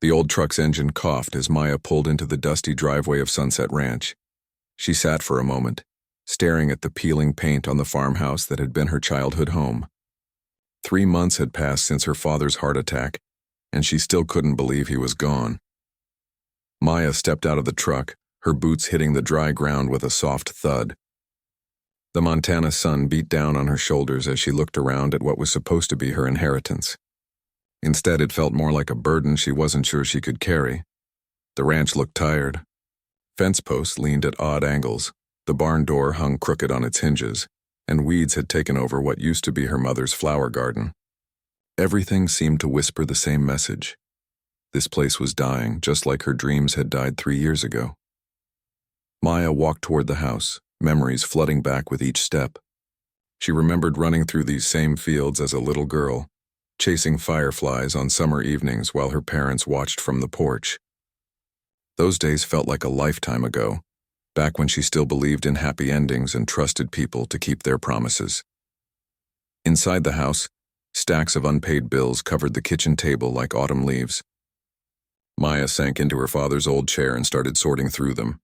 The old truck's engine coughed as Maya pulled into the dusty driveway of Sunset Ranch. She sat for a moment, staring at the peeling paint on the farmhouse that had been her childhood home. 3 months had passed since her father's heart attack, and she still couldn't believe he was gone. Maya stepped out of the truck, her boots hitting the dry ground with a soft thud. The Montana sun beat down on her shoulders as she looked around at what was supposed to be her inheritance. Instead, it felt more like a burden she wasn't sure she could carry. The ranch looked tired. Fence posts leaned at odd angles, the barn door hung crooked on its hinges, and weeds had taken over what used to be her mother's flower garden. Everything seemed to whisper the same message. This place was dying, just like her dreams had died 3 years ago. Maya walked toward the house, memories flooding back with each step. She remembered running through these same fields as a little girl, chasing fireflies on summer evenings while her parents watched from the porch. Those days felt like a lifetime ago, back when she still believed in happy endings and trusted people to keep their promises. Inside the house, stacks of unpaid bills covered the kitchen table like autumn leaves. Maya sank into her father's old chair and started sorting through them.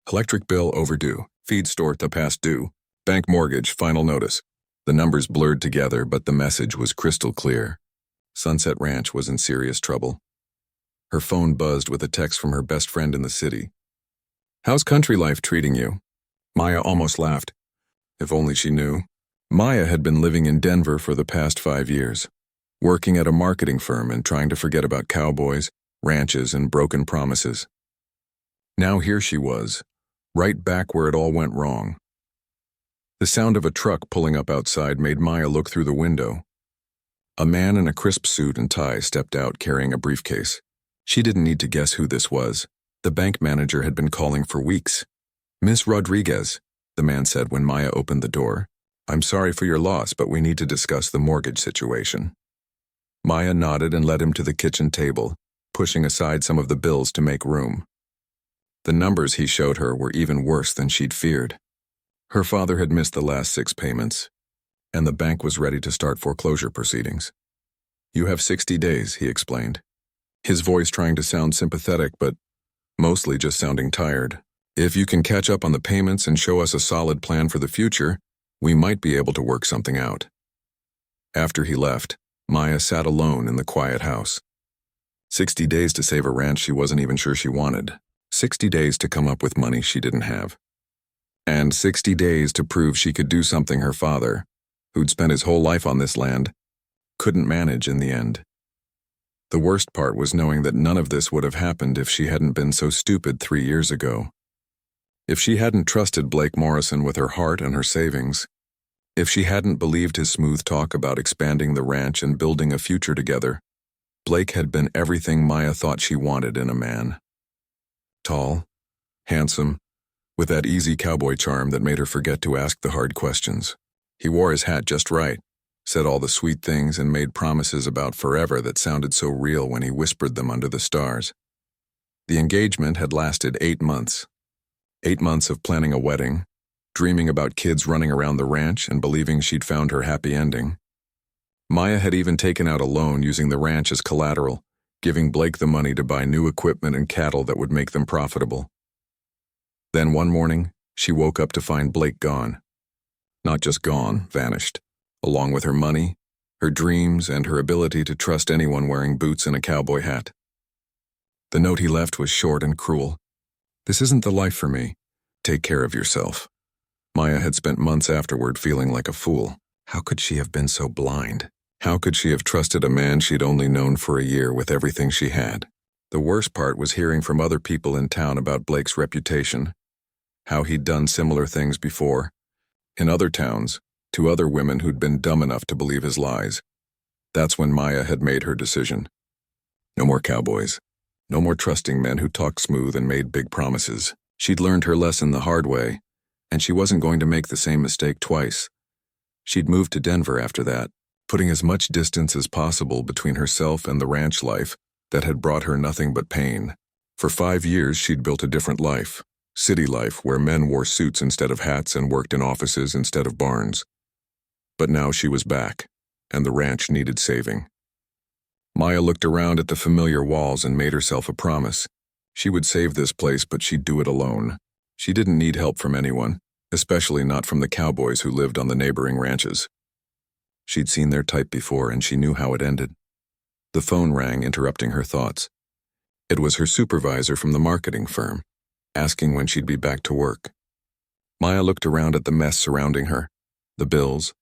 Electric bill overdue, feed store past due, bank mortgage final notice. The numbers blurred together, but the message was crystal clear. Sunset Ranch was in serious trouble. Her phone buzzed with a text from her best friend in the city. "How's country life treating you?" Maya almost laughed. If only she knew. Maya had been living in Denver for the past 5 years, working at a marketing firm and trying to forget about cowboys, ranches, and broken promises. Now here she was, right back where it all went wrong. The sound of a truck pulling up outside made Maya look through the window. A man in a crisp suit and tie stepped out carrying a briefcase. She didn't need to guess who this was. The bank manager had been calling for weeks. "Miss Rodriguez," the man said when Maya opened the door. "I'm sorry for your loss, but we need to discuss the mortgage situation." Maya nodded and led him to the kitchen table, pushing aside some of the bills to make room. The numbers he showed her were even worse than she'd feared. Her father had missed the last 6 payments, and the bank was ready to start foreclosure proceedings. "You have 60 days, he explained, his voice trying to sound sympathetic but mostly just sounding tired. "If you can catch up on the payments and show us a solid plan for the future, we might be able to work something out." After he left, Maya sat alone in the quiet house. 60 days to save a ranch she wasn't even sure she wanted. 60 days to come up with money she didn't have. And 60 days to prove she could do something her father, who'd spent his whole life on this land, couldn't manage in the end. The worst part was knowing that none of this would have happened if she hadn't been so stupid 3 years ago. If she hadn't trusted Blake Morrison with her heart and her savings, if she hadn't believed his smooth talk about expanding the ranch and building a future together, Blake had been everything Maya thought she wanted in a man. Tall, handsome, with that easy cowboy charm that made her forget to ask the hard questions. He wore his hat just right, said all the sweet things and made promises about forever that sounded so real when he whispered them under the stars. The engagement had lasted 8 months. 8 months of planning a wedding, dreaming about kids running around the ranch and believing she'd found her happy ending. Maya had even taken out a loan using the ranch as collateral, giving Blake the money to buy new equipment and cattle that would make them profitable. Then one morning, she woke up to find Blake gone. Not just gone, vanished, along with her money, her dreams, and her ability to trust anyone wearing boots and a cowboy hat. The note he left was short and cruel. "This isn't the life for me. Take care of yourself." Maya had spent months afterward feeling like a fool. How could she have been so blind? How could she have trusted a man she'd only known for a year with everything she had? The worst part was hearing from other people in town about Blake's reputation, how he'd done similar things before, in other towns, to other women who'd been dumb enough to believe his lies. That's when Maya had made her decision. No more cowboys. No more trusting men who talked smooth and made big promises. She'd learned her lesson the hard way, and she wasn't going to make the same mistake twice. She'd moved to Denver after that, putting as much distance as possible between herself and the ranch life that had brought her nothing but pain. For 5 years, she'd built a different life, city life where men wore suits instead of hats and worked in offices instead of barns. But now she was back, and the ranch needed saving. Maya looked around at the familiar walls and made herself a promise. She would save this place, but she'd do it alone. She didn't need help from anyone, especially not from the cowboys who lived on the neighboring ranches. She'd seen their type before, and she knew how it ended. The phone rang, interrupting her thoughts. It was her supervisor from the marketing firm, asking when she'd be back to work. Maya looked around at the mess surrounding her, the bills,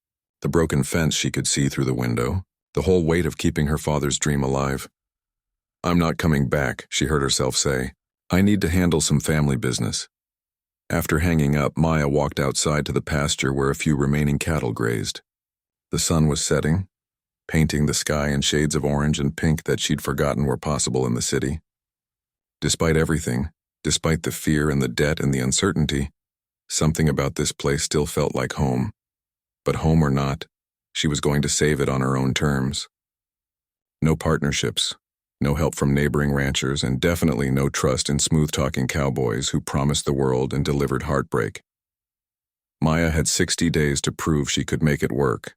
the broken fence she could see through the window, the whole weight of keeping her father's dream alive. "I'm not coming back," she heard herself say. "I need to handle some family business." After hanging up, Maya walked outside to the pasture where a few remaining cattle grazed. The sun was setting, painting the sky in shades of orange and pink that she'd forgotten were possible in the city. Despite everything, despite the fear and the debt and the uncertainty, something about this place still felt like home. But home or not, she was going to save it on her own terms. No partnerships, no help from neighboring ranchers, and definitely no trust in smooth-talking cowboys who promised the world and delivered heartbreak. Maya had 60 days to prove she could make it work.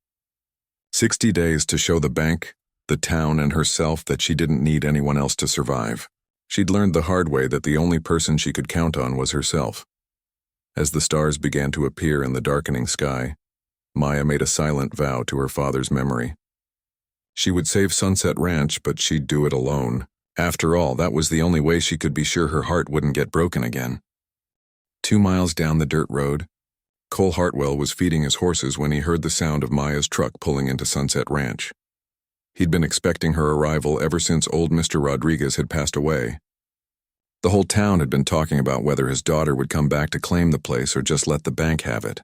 60 days to show the bank, the town, and herself that she didn't need anyone else to survive. She'd learned the hard way that the only person she could count on was herself. As the stars began to appear in the darkening sky, Maya made a silent vow to her father's memory. She would save Sunset Ranch, but she'd do it alone. After all, that was the only way she could be sure her heart wouldn't get broken again. 2 miles down the dirt road, Cole Hartwell was feeding his horses when he heard the sound of Maya's truck pulling into Sunset Ranch. He'd been expecting her arrival ever since old Mr. Rodriguez had passed away. The whole town had been talking about whether his daughter would come back to claim the place or just let the bank have it.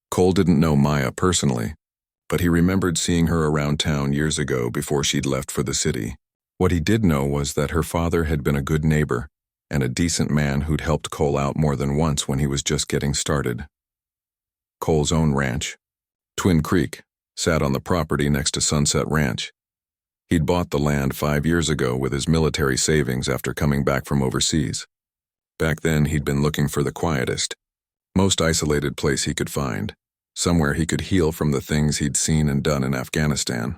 Cole didn't know Maya personally, but he remembered seeing her around town years ago before she'd left for the city. What he did know was that her father had been a good neighbor and a decent man who'd helped Cole out more than once when he was just getting started. Cole's own ranch, Twin Creek, sat on the property next to Sunset Ranch. He'd bought the land 5 years ago with his military savings after coming back from overseas. Back then, he'd been looking for the quietest, most isolated place he could find, somewhere he could heal from the things he'd seen and done in Afghanistan.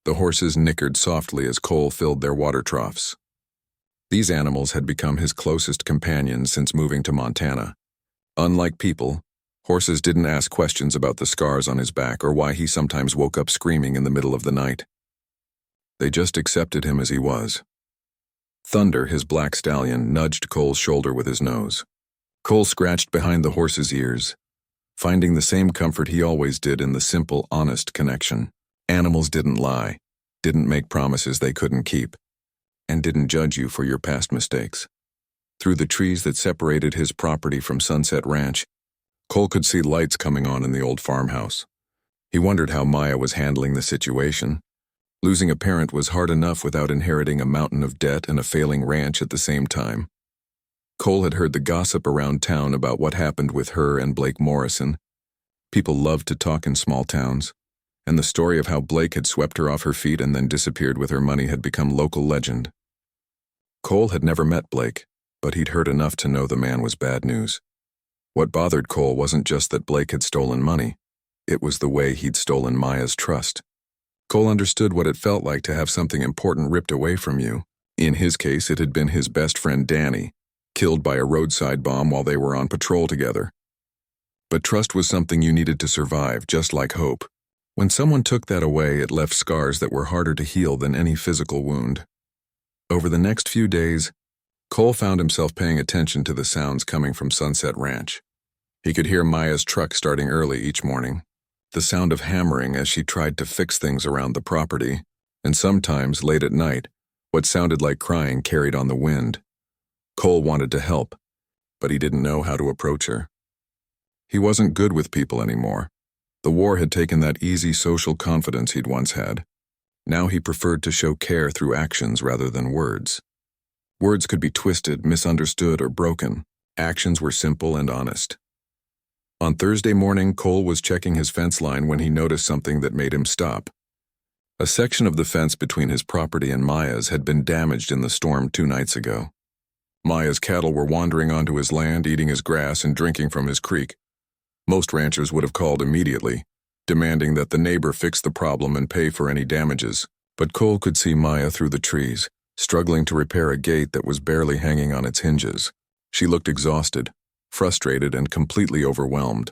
The horses nickered softly as Cole filled their water troughs. These animals had become his closest companions since moving to Montana. Unlike people, horses didn't ask questions about the scars on his back or why he sometimes woke up screaming in the middle of the night. They just accepted him as he was. Thunder, his black stallion, nudged Cole's shoulder with his nose. Cole scratched behind the horse's ears, finding the same comfort he always did in the simple, honest connection. Animals didn't lie, didn't make promises they couldn't keep, and didn't judge you for your past mistakes. Through the trees that separated his property from Sunset Ranch, Cole could see lights coming on in the old farmhouse. He wondered how Maya was handling the situation. Losing a parent was hard enough without inheriting a mountain of debt and a failing ranch at the same time. Cole had heard the gossip around town about what happened with her and Blake Morrison. People loved to talk in small towns, and the story of how Blake had swept her off her feet and then disappeared with her money had become local legend. Cole had never met Blake, but he'd heard enough to know the man was bad news. What bothered Cole wasn't just that Blake had stolen money. It was the way he'd stolen Maya's trust. Cole understood what it felt like to have something important ripped away from you. In his case, it had been his best friend Danny, killed by a roadside bomb while they were on patrol together. But trust was something you needed to survive, just like hope. When someone took that away, it left scars that were harder to heal than any physical wound. Over the next few days, Cole found himself paying attention to the sounds coming from Sunset Ranch. He could hear Maya's truck starting early each morning, the sound of hammering as she tried to fix things around the property, and sometimes, late at night, what sounded like crying carried on the wind. Cole wanted to help, but he didn't know how to approach her. He wasn't good with people anymore. The war had taken that easy social confidence he'd once had. Now he preferred to show care through actions rather than words. Words could be twisted, misunderstood, or broken. Actions were simple and honest. On Thursday morning, Cole was checking his fence line when he noticed something that made him stop. A section of the fence between his property and Maya's had been damaged in the storm 2 nights ago. Maya's cattle were wandering onto his land, eating his grass and drinking from his creek. Most ranchers would have called immediately, demanding that the neighbor fix the problem and pay for any damages, But Cole could see Maya through the trees, struggling to repair a gate that was barely hanging on its hinges. She looked exhausted, frustrated, and completely overwhelmed.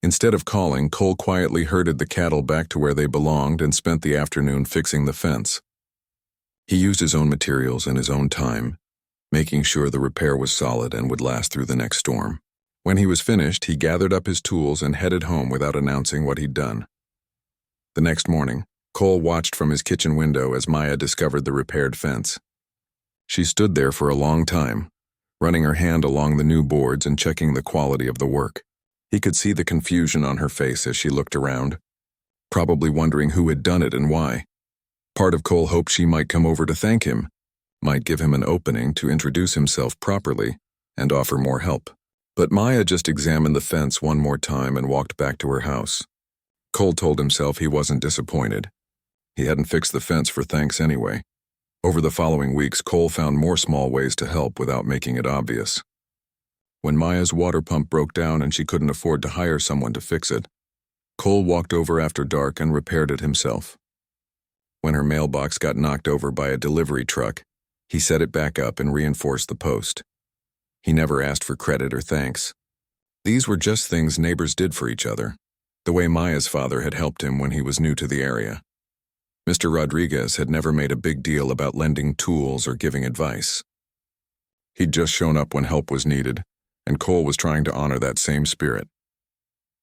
Instead of calling, Cole quietly herded the cattle back to where they belonged and spent the afternoon fixing the fence. He used his own materials and his own time, making sure the repair was solid and would last through the next storm. When he was finished, he gathered up his tools and headed home without announcing what he'd done. The next morning, Cole watched from his kitchen window as Maya discovered the repaired fence. She stood there for a long time, running her hand along the new boards and checking the quality of the work. He could see the confusion on her face as she looked around, probably wondering who had done it and why. Part of Cole hoped she might come over to thank him, might give him an opening to introduce himself properly and offer more help. But Maya just examined the fence one more time and walked back to her house. Cole told himself he wasn't disappointed. He hadn't fixed the fence for thanks anyway. Over the following weeks, Cole found more small ways to help without making it obvious. When Maya's water pump broke down and she couldn't afford to hire someone to fix it, Cole walked over after dark and repaired it himself. When her mailbox got knocked over by a delivery truck, he set it back up and reinforced the post. He never asked for credit or thanks. These were just things neighbors did for each other, the way Maya's father had helped him when he was new to the area. Mr. Rodriguez had never made a big deal about lending tools or giving advice. He'd just shown up when help was needed, and Cole was trying to honor that same spirit.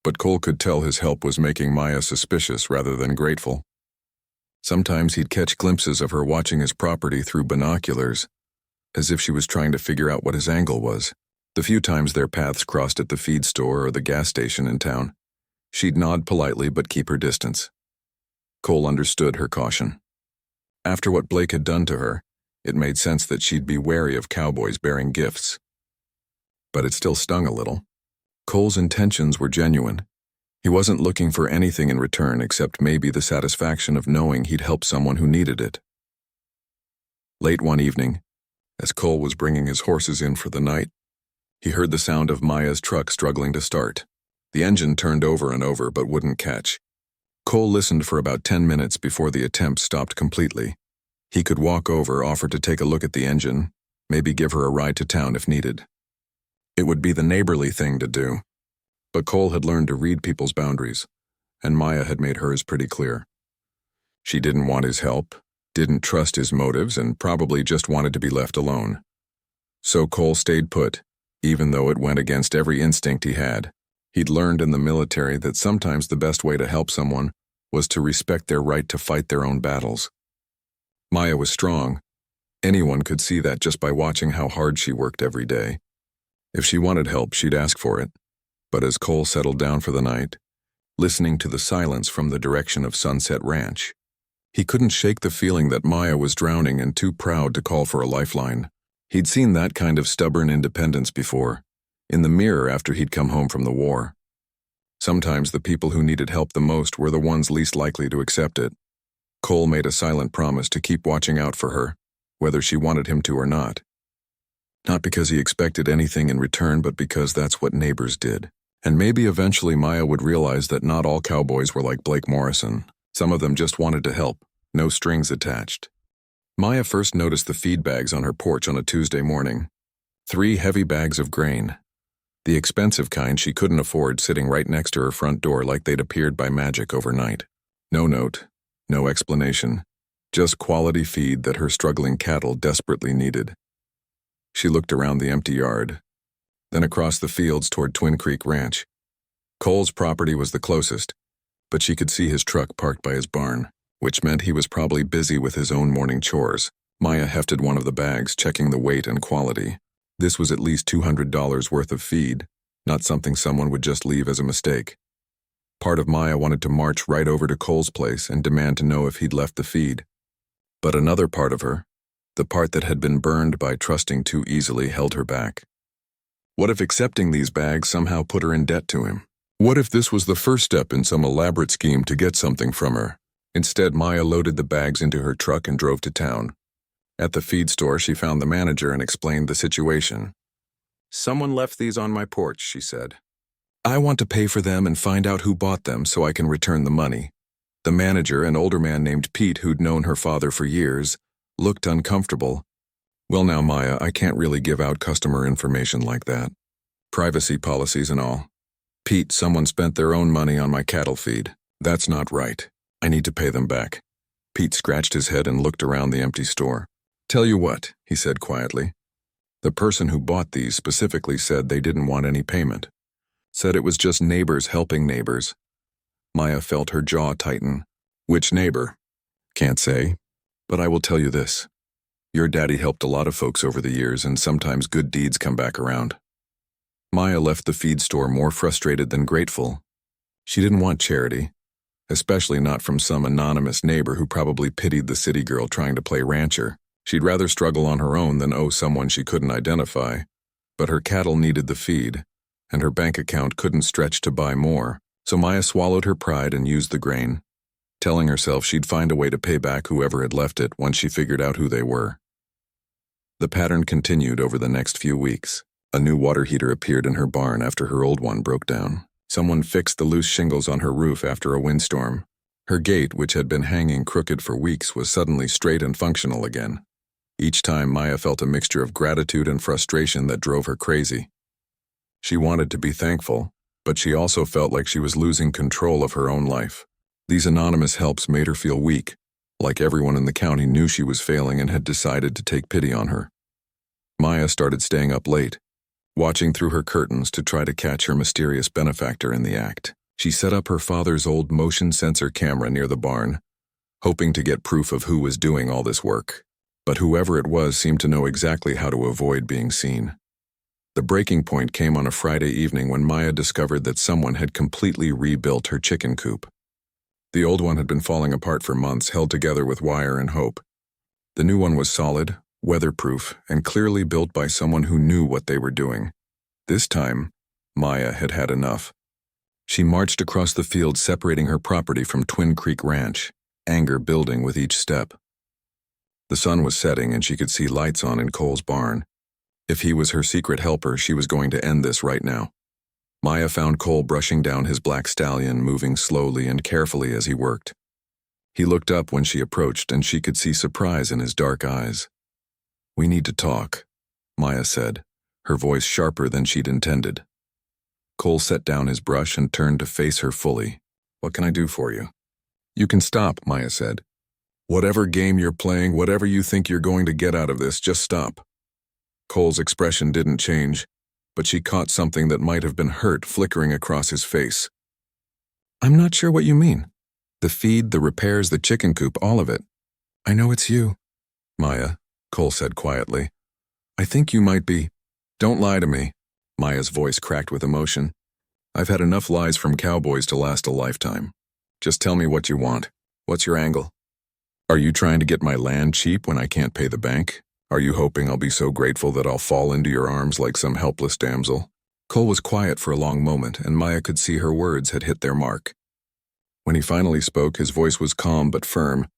But Cole could tell his help was making Maya suspicious rather than grateful. Sometimes he'd catch glimpses of her watching his property through binoculars, as if she was trying to figure out what his angle was. The few times their paths crossed at the feed store or the gas station in town, she'd nod politely but keep her distance. Cole understood her caution. After what Blake had done to her, it made sense that she'd be wary of cowboys bearing gifts. But it still stung a little. Cole's intentions were genuine. He wasn't looking for anything in return except maybe the satisfaction of knowing he'd helped someone who needed it. Late one evening, as Cole was bringing his horses in for the night, he heard the sound of Maya's truck struggling to start. The engine turned over and over but wouldn't catch. Cole listened for about 10 minutes before the attempt stopped completely. He could walk over, offer to take a look at the engine, maybe give her a ride to town if needed. It would be the neighborly thing to do. But Cole had learned to read people's boundaries, and Maya had made hers pretty clear. She didn't want his help, didn't trust his motives, and probably just wanted to be left alone. So Cole stayed put, even though it went against every instinct he had. He'd learned in the military that sometimes the best way to help someone was to respect their right to fight their own battles. Maya was strong. Anyone could see that just by watching how hard she worked every day. If she wanted help, she'd ask for it. But as Cole settled down for the night, listening to the silence from the direction of Sunset Ranch, he couldn't shake the feeling that Maya was drowning and too proud to call for a lifeline. He'd seen that kind of stubborn independence before, in the mirror after he'd come home from the war. Sometimes the people who needed help the most were the ones least likely to accept it. Cole made a silent promise to keep watching out for her, whether she wanted him to or not. Not because he expected anything in return, but because that's what neighbors did. And maybe eventually Maya would realize that not all cowboys were like Blake Morrison. Some of them just wanted to help, no strings attached. Maya first noticed the feed bags on her porch on a Tuesday morning. 3 heavy bags of grain. The expensive kind she couldn't afford, sitting right next to her front door like they'd appeared by magic overnight. No note, no explanation, just quality feed that her struggling cattle desperately needed. She looked around the empty yard, then across the fields toward Twin Creek Ranch. Cole's property was the closest, but she could see his truck parked by his barn, which meant he was probably busy with his own morning chores. Maya hefted one of the bags, checking the weight and quality. This was at least $200 worth of feed, not something someone would just leave as a mistake. Part of Maya wanted to march right over to Cole's place and demand to know if he'd left the feed. But another part of her, the part that had been burned by trusting too easily, held her back. What if accepting these bags somehow put her in debt to him? What if this was the first step in some elaborate scheme to get something from her? Instead, Maya loaded the bags into her truck and drove to town. At the feed store, she found the manager and explained the situation. "Someone left these on my porch," she said. "I want to pay for them and find out who bought them so I can return the money." The manager, an older man named Pete who'd known her father for years, looked uncomfortable. Well now, Maya, I can't really give out customer information like that. Privacy policies and all. Pete, someone spent their own money on my cattle feed. That's not right. I need to pay them back. Pete scratched his head and looked around the empty store. Tell you what, he said quietly. The person who bought these specifically said they didn't want any payment. Said it was just neighbors helping neighbors. Maya felt her jaw tighten. Which neighbor? Can't say. But I will tell you this. Your daddy helped a lot of folks over the years, and sometimes good deeds come back around. Maya left the feed store more frustrated than grateful. She didn't want charity, especially not from some anonymous neighbor who probably pitied the city girl trying to play rancher. She'd rather struggle on her own than owe someone she couldn't identify. But her cattle needed the feed, and her bank account couldn't stretch to buy more, so Maya swallowed her pride and used the grain, telling herself she'd find a way to pay back whoever had left it once she figured out who they were. The pattern continued over the next few weeks. A new water heater appeared in her barn after her old one broke down. Someone fixed the loose shingles on her roof after a windstorm. Her gate, which had been hanging crooked for weeks, was suddenly straight and functional again. Each time, Maya felt a mixture of gratitude and frustration that drove her crazy. She wanted to be thankful, but she also felt like she was losing control of her own life. These anonymous helps made her feel weak, like everyone in the county knew she was failing and had decided to take pity on her. Maya started staying up late, watching through her curtains to try to catch her mysterious benefactor in the act. She set up her father's old motion sensor camera near the barn, hoping to get proof of who was doing all this work. But whoever it was seemed to know exactly how to avoid being seen. The breaking point came on a Friday evening when Maya discovered that someone had completely rebuilt her chicken coop. The old one had been falling apart for months, held together with wire and hope. The new one was solid, weatherproof, and clearly built by someone who knew what they were doing. This time, Maya had had enough. She marched across the field separating her property from Twin Creek Ranch, anger building with each step. The sun was setting and she could see lights on in Cole's barn. If he was her secret helper, she was going to end this right now. Maya found Cole brushing down his black stallion, moving slowly and carefully as he worked. He looked up when she approached and she could see surprise in his dark eyes. "We need to talk," Maya said, her voice sharper than she'd intended. Cole set down his brush and turned to face her fully. "What can I do for you?" "You can stop," Maya said. "Whatever game you're playing, whatever you think you're going to get out of this, just stop." Cole's expression didn't change, but she caught something that might have been hurt flickering across his face. "I'm not sure what you mean. The feed, the repairs, the chicken coop, all of it. I know it's you." "Maya," Cole said quietly, "I think you might be—" "Don't lie to me." Maya's voice cracked with emotion. "I've had enough lies from cowboys to last a lifetime. Just tell me what you want. What's your angle? Are you trying to get my land cheap when I can't pay the bank? Are you hoping I'll be so grateful that I'll fall into your arms like some helpless damsel?" Cole was quiet for a long moment, and Maya could see her words had hit their mark. When he finally spoke, his voice was calm but firm.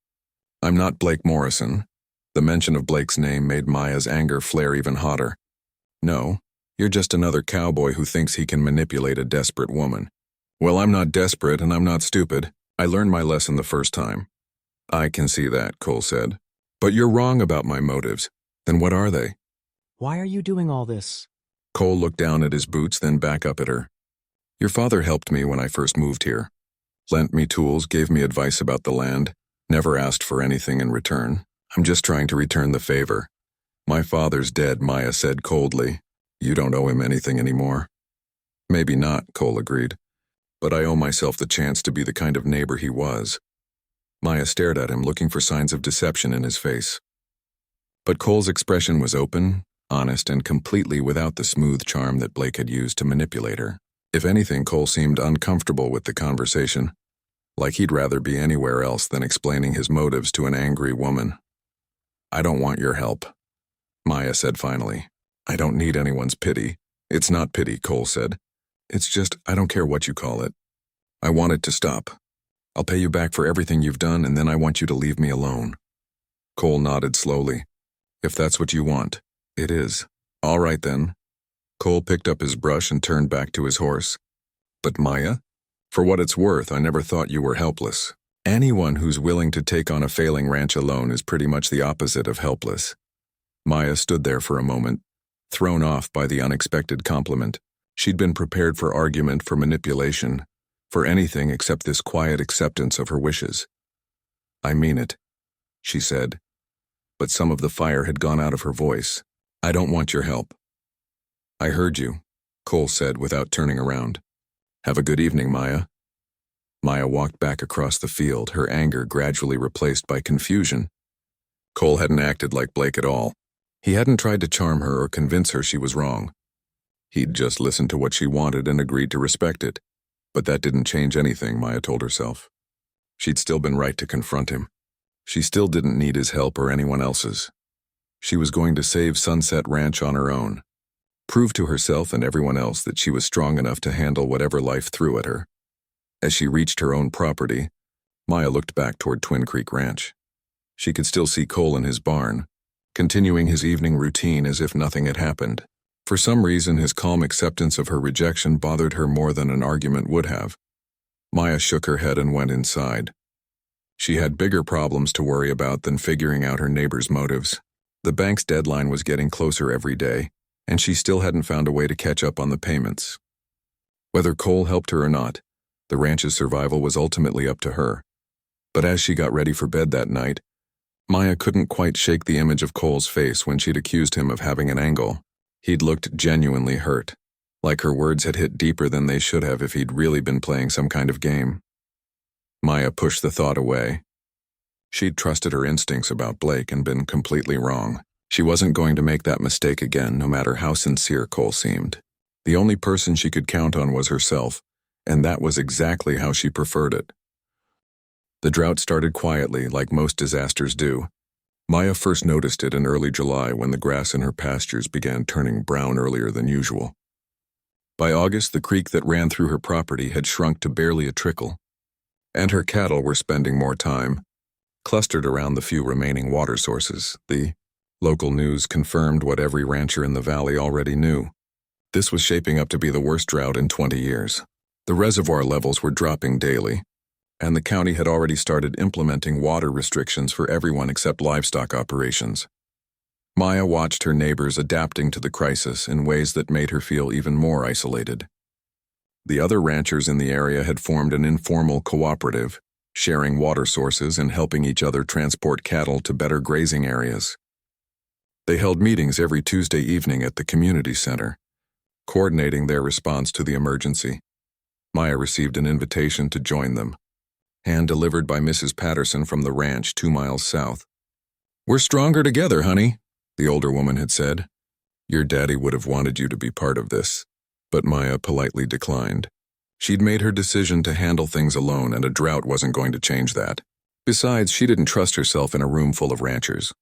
"I'm not Blake Morrison." The mention of Blake's name made Maya's anger flare even hotter. "No, you're just another cowboy who thinks he can manipulate a desperate woman." "Well, I'm not desperate and I'm not stupid. I learned my lesson the first time." "I can see that," Cole said. "But you're wrong about my motives. Then what are they?" "Why are you doing all this?" Cole looked down at his boots, then back up at her. "Your father helped me when I first moved here. Lent me tools, gave me advice about the land, never asked for anything in return. I'm just trying to return the favor." "My father's dead," Maya said coldly. "You don't owe him anything anymore." "Maybe not," Cole agreed. "But I owe myself the chance to be the kind of neighbor he was." Maya stared at him, looking for signs of deception in his face. But Cole's expression was open, honest, and completely without the smooth charm that Blake had used to manipulate her. If anything, Cole seemed uncomfortable with the conversation, like he'd rather be anywhere else than explaining his motives to an angry woman. "I don't want your help," Maya said finally. "I don't need anyone's pity." "It's not pity," Cole said. "It's just, I don't care what you call it. I want it to stop. I'll pay you back for everything you've done, and then I want you to leave me alone." Cole nodded slowly. "If that's what you want, it is. All right then." Cole picked up his brush and turned back to his horse. "But Maya, for what it's worth, I never thought you were helpless. Anyone who's willing to take on a failing ranch alone is pretty much the opposite of helpless. Maya stood there for a moment, thrown off by the unexpected compliment. She'd been prepared for argument, for manipulation, for anything except this quiet acceptance of her wishes. "I mean it," she said, but some of the fire had gone out of her voice. "I don't want your help." "I heard you," Cole said without turning around. "Have a good evening, Maya." Maya walked back across the field, her anger gradually replaced by confusion. Cole hadn't acted like Blake at all. He hadn't tried to charm her or convince her she was wrong. He'd just listened to what she wanted and agreed to respect it. But that didn't change anything, Maya told herself. She'd still been right to confront him. She still didn't need his help or anyone else's. She was going to save Sunset Ranch on her own, prove to herself and everyone else that she was strong enough to handle whatever life threw at her. As she reached her own property, Maya looked back toward Twin Creek Ranch. She could still see Cole in his barn, continuing his evening routine as if nothing had happened. For some reason, his calm acceptance of her rejection bothered her more than an argument would have. Maya shook her head and went inside. She had bigger problems to worry about than figuring out her neighbor's motives. The bank's deadline was getting closer every day, and she still hadn't found a way to catch up on the payments. Whether Cole helped her or not, the ranch's survival was ultimately up to her. But as she got ready for bed that night, Maya couldn't quite shake the image of Cole's face when she'd accused him of having an angle. He'd looked genuinely hurt, like her words had hit deeper than they should have if he'd really been playing some kind of game. Maya pushed the thought away. She'd trusted her instincts about Blake and been completely wrong. She wasn't going to make that mistake again, no matter how sincere Cole seemed. The only person she could count on was herself, and that was exactly how she preferred it. The drought started quietly, like most disasters do. Maya first noticed it in early July when the grass in her pastures began turning brown earlier than usual. By August, the creek that ran through her property had shrunk to barely a trickle, and her cattle were spending more time clustered around the few remaining water sources. The local news confirmed what every rancher in the valley already knew. This was shaping up to be the worst drought in 20 years. The reservoir levels were dropping daily, and the county had already started implementing water restrictions for everyone except livestock operations. Maya watched her neighbors adapting to the crisis in ways that made her feel even more isolated. The other ranchers in the area had formed an informal cooperative, sharing water sources and helping each other transport cattle to better grazing areas. They held meetings every Tuesday evening at the community center, coordinating their response to the emergency. Maya received an invitation to join them, hand-delivered by Mrs. Patterson from the ranch 2 miles south. "We're stronger together, honey," the older woman had said. "Your daddy would have wanted you to be part of this," but Maya politely declined. She'd made her decision to handle things alone, and a drought wasn't going to change that. Besides, she didn't trust herself in a room full of ranchers.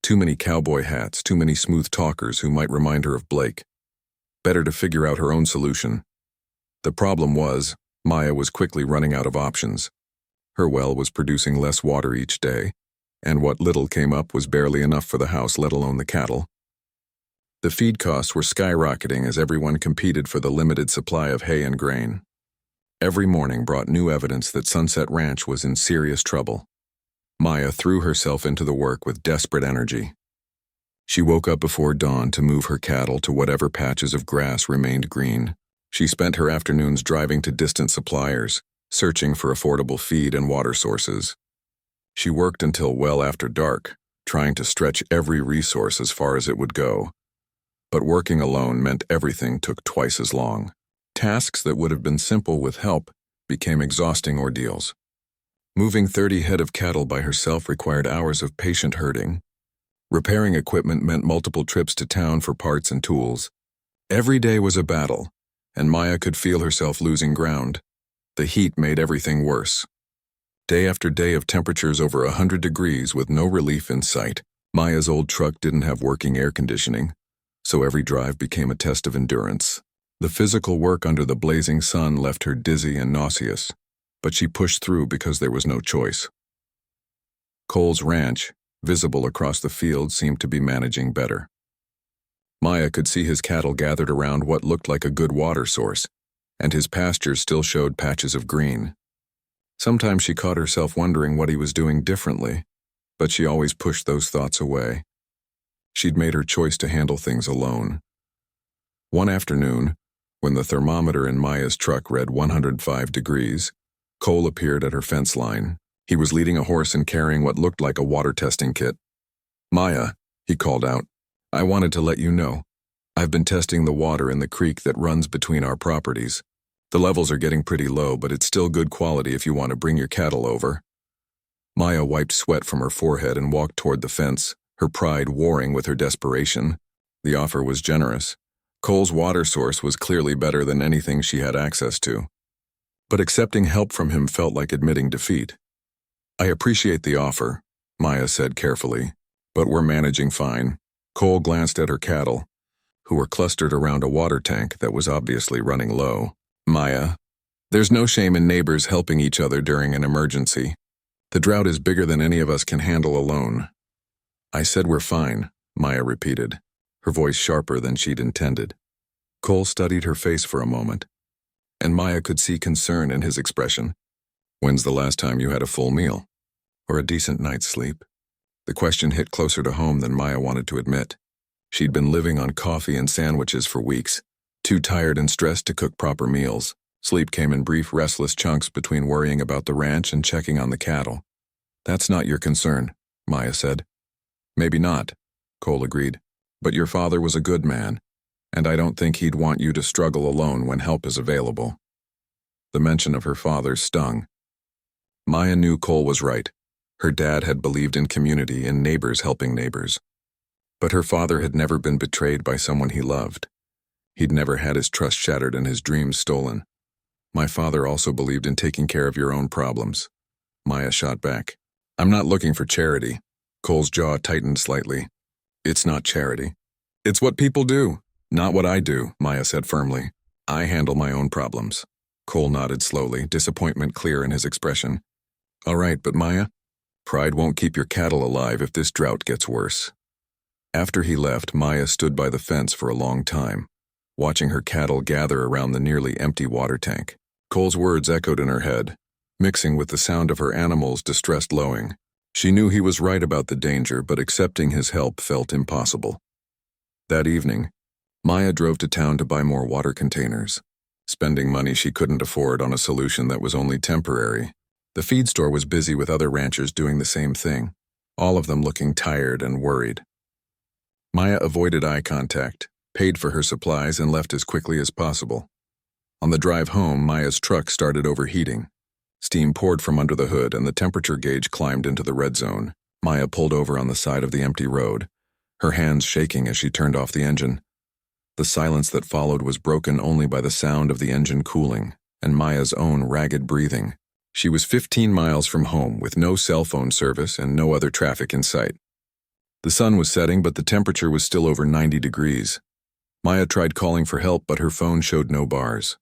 Too many cowboy hats, too many smooth talkers who might remind her of Blake. Better to figure out her own solution. The problem was, Maya was quickly running out of options. Her well was producing less water each day, and what little came up was barely enough for the house, let alone the cattle. The feed costs were skyrocketing as everyone competed for the limited supply of hay and grain. Every morning brought new evidence that Sunset Ranch was in serious trouble. Maya threw herself into the work with desperate energy. She woke up before dawn to move her cattle to whatever patches of grass remained green. She spent her afternoons driving to distant suppliers, searching for affordable feed and water sources. She worked until well after dark, trying to stretch every resource as far as it would go. But working alone meant everything took twice as long. Tasks that would have been simple with help became exhausting ordeals. Moving 30 head of cattle by herself required hours of patient herding. Repairing equipment meant multiple trips to town for parts and tools. Every day was a battle, and Maya could feel herself losing ground. The heat made everything worse. Day after day of temperatures over 100 degrees with no relief in sight. Maya's old truck didn't have working air conditioning, so every drive became a test of endurance. The physical work under the blazing sun left her dizzy and nauseous, but she pushed through because there was no choice. Cole's ranch, visible across the field, seemed to be managing better. Maya could see his cattle gathered around what looked like a good water source, and his pastures still showed patches of green. Sometimes she caught herself wondering what he was doing differently, but she always pushed those thoughts away. She'd made her choice to handle things alone. One afternoon, when the thermometer in Maya's truck read 105 degrees, Cole appeared at her fence line. He was leading a horse and carrying what looked like a water testing kit. "Maya," he called out, "I wanted to let you know. I've been testing the water in the creek that runs between our properties. The levels are getting pretty low, but it's still good quality if you want to bring your cattle over." Maya wiped sweat from her forehead and walked toward the fence, her pride warring with her desperation. The offer was generous. Cole's water source was clearly better than anything she had access to. But accepting help from him felt like admitting defeat. "I appreciate the offer," Maya said carefully, "but we're managing fine." Cole glanced at her cattle, who were clustered around a water tank that was obviously running low. "Maya, there's no shame in neighbors helping each other during an emergency. The drought is bigger than any of us can handle alone." "I said we're fine," Maya repeated, her voice sharper than she'd intended. Cole studied her face for a moment, and Maya could see concern in his expression. "When's the last time you had a full meal? Or a decent night's sleep?" The question hit closer to home than Maya wanted to admit. She'd been living on coffee and sandwiches for weeks, too tired and stressed to cook proper meals. Sleep came in brief, restless chunks between worrying about the ranch and checking on the cattle. "That's not your concern," Maya said. "Maybe not," Cole agreed, "but your father was a good man, and I don't think he'd want you to struggle alone when help is available." The mention of her father stung. Maya knew Cole was right. Her dad had believed in community and neighbors helping neighbors. But her father had never been betrayed by someone he loved. He'd never had his trust shattered and his dreams stolen. "My father also believed in taking care of your own problems," Maya shot back. "I'm not looking for charity." Cole's jaw tightened slightly. "It's not charity. It's what people do, not what I do," Maya said firmly. "I handle my own problems." Cole nodded slowly, disappointment clear in his expression. "All right, but Maya, pride won't keep your cattle alive if this drought gets worse." After he left, Maya stood by the fence for a long time, watching her cattle gather around the nearly empty water tank. Cole's words echoed in her head, mixing with the sound of her animals' distressed lowing. She knew he was right about the danger, but accepting his help felt impossible. That evening, Maya drove to town to buy more water containers, spending money she couldn't afford on a solution that was only temporary. The feed store was busy with other ranchers doing the same thing, all of them looking tired and worried. Maya avoided eye contact, paid for her supplies, and left as quickly as possible. On the drive home, Maya's truck started overheating. Steam poured from under the hood and the temperature gauge climbed into the red zone. Maya pulled over on the side of the empty road, her hands shaking as she turned off the engine. The silence that followed was broken only by the sound of the engine cooling and Maya's own ragged breathing. She was 15 miles from home with no cell phone service and no other traffic in sight. The sun was setting, but the temperature was still over 90 degrees. Maya tried calling for help, but her phone showed no bars.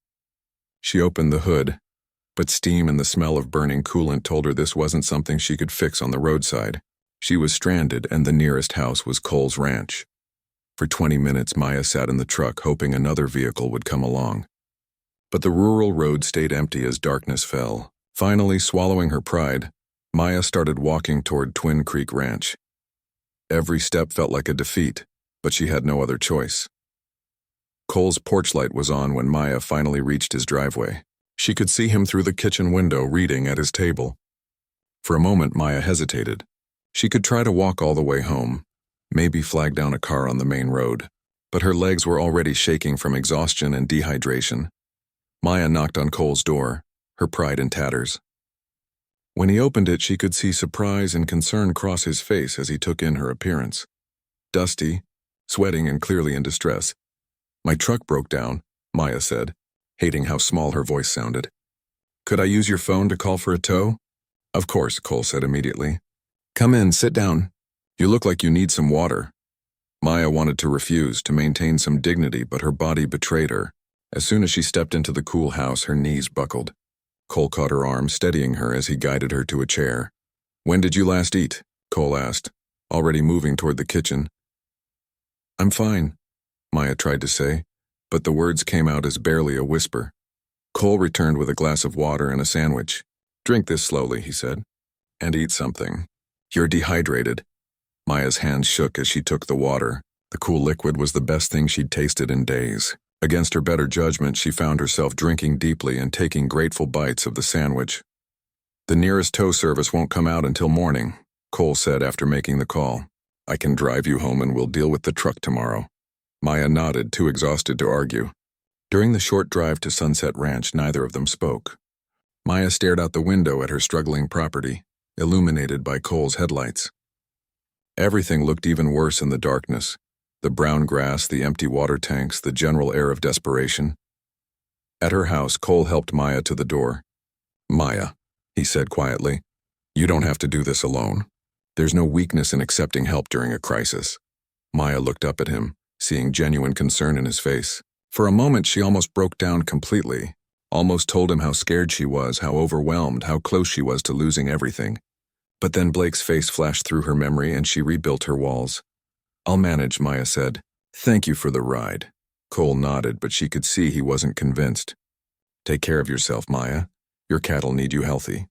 She opened the hood, but steam and the smell of burning coolant told her this wasn't something she could fix on the roadside. She was stranded, and the nearest house was Cole's ranch. For 20 minutes, Maya sat in the truck, hoping another vehicle would come along. But the rural road stayed empty as darkness fell. Finally, swallowing her pride, Maya started walking toward Twin Creek Ranch. Every step felt like a defeat, but she had no other choice. Cole's porch light was on when Maya finally reached his driveway. She could see him through the kitchen window reading at his table. For a moment, Maya hesitated. She could try to walk all the way home, maybe flag down a car on the main road, but her legs were already shaking from exhaustion and dehydration. Maya knocked on Cole's door, her pride in tatters. When he opened it, she could see surprise and concern cross his face as he took in her appearance. Dusty, sweating and clearly in distress. "My truck broke down," Maya said, hating how small her voice sounded. "Could I use your phone to call for a tow?" "Of course," Cole said immediately. "Come in, sit down. You look like you need some water." Maya wanted to refuse, to maintain some dignity, but her body betrayed her. As soon as she stepped into the cool house, her knees buckled. Cole caught her arm, steadying her as he guided her to a chair. "When did you last eat?" Cole asked, already moving toward the kitchen. "I'm fine," Maya tried to say, but the words came out as barely a whisper. Cole returned with a glass of water and a sandwich. Drink this slowly, he said, and eat something. You're dehydrated. Maya's hands shook as she took the water. The cool liquid was the best thing she'd tasted in days. Against her better judgment, she found herself drinking deeply and taking grateful bites of the sandwich. The nearest tow service won't come out until morning, Cole said after making the call. I can drive you home and we'll deal with the truck tomorrow. Maya nodded, too exhausted to argue. During the short drive to Sunset Ranch, neither of them spoke. Maya stared out the window at her struggling property, illuminated by Cole's headlights. Everything looked even worse in the darkness. The brown grass, the empty water tanks, the general air of desperation. At her house, Cole helped Maya to the door. Maya, he said quietly, you don't have to do this alone. There's no weakness in accepting help during a crisis. Maya looked up at him, seeing genuine concern in his face. For a moment, she almost broke down completely, almost told him how scared she was, how overwhelmed, how close she was to losing everything. But then Blake's face flashed through her memory and she rebuilt her walls. I'll manage, Maya said. Thank you for the ride. Cole nodded, but she could see he wasn't convinced. Take care of yourself, Maya. Your cattle need you healthy.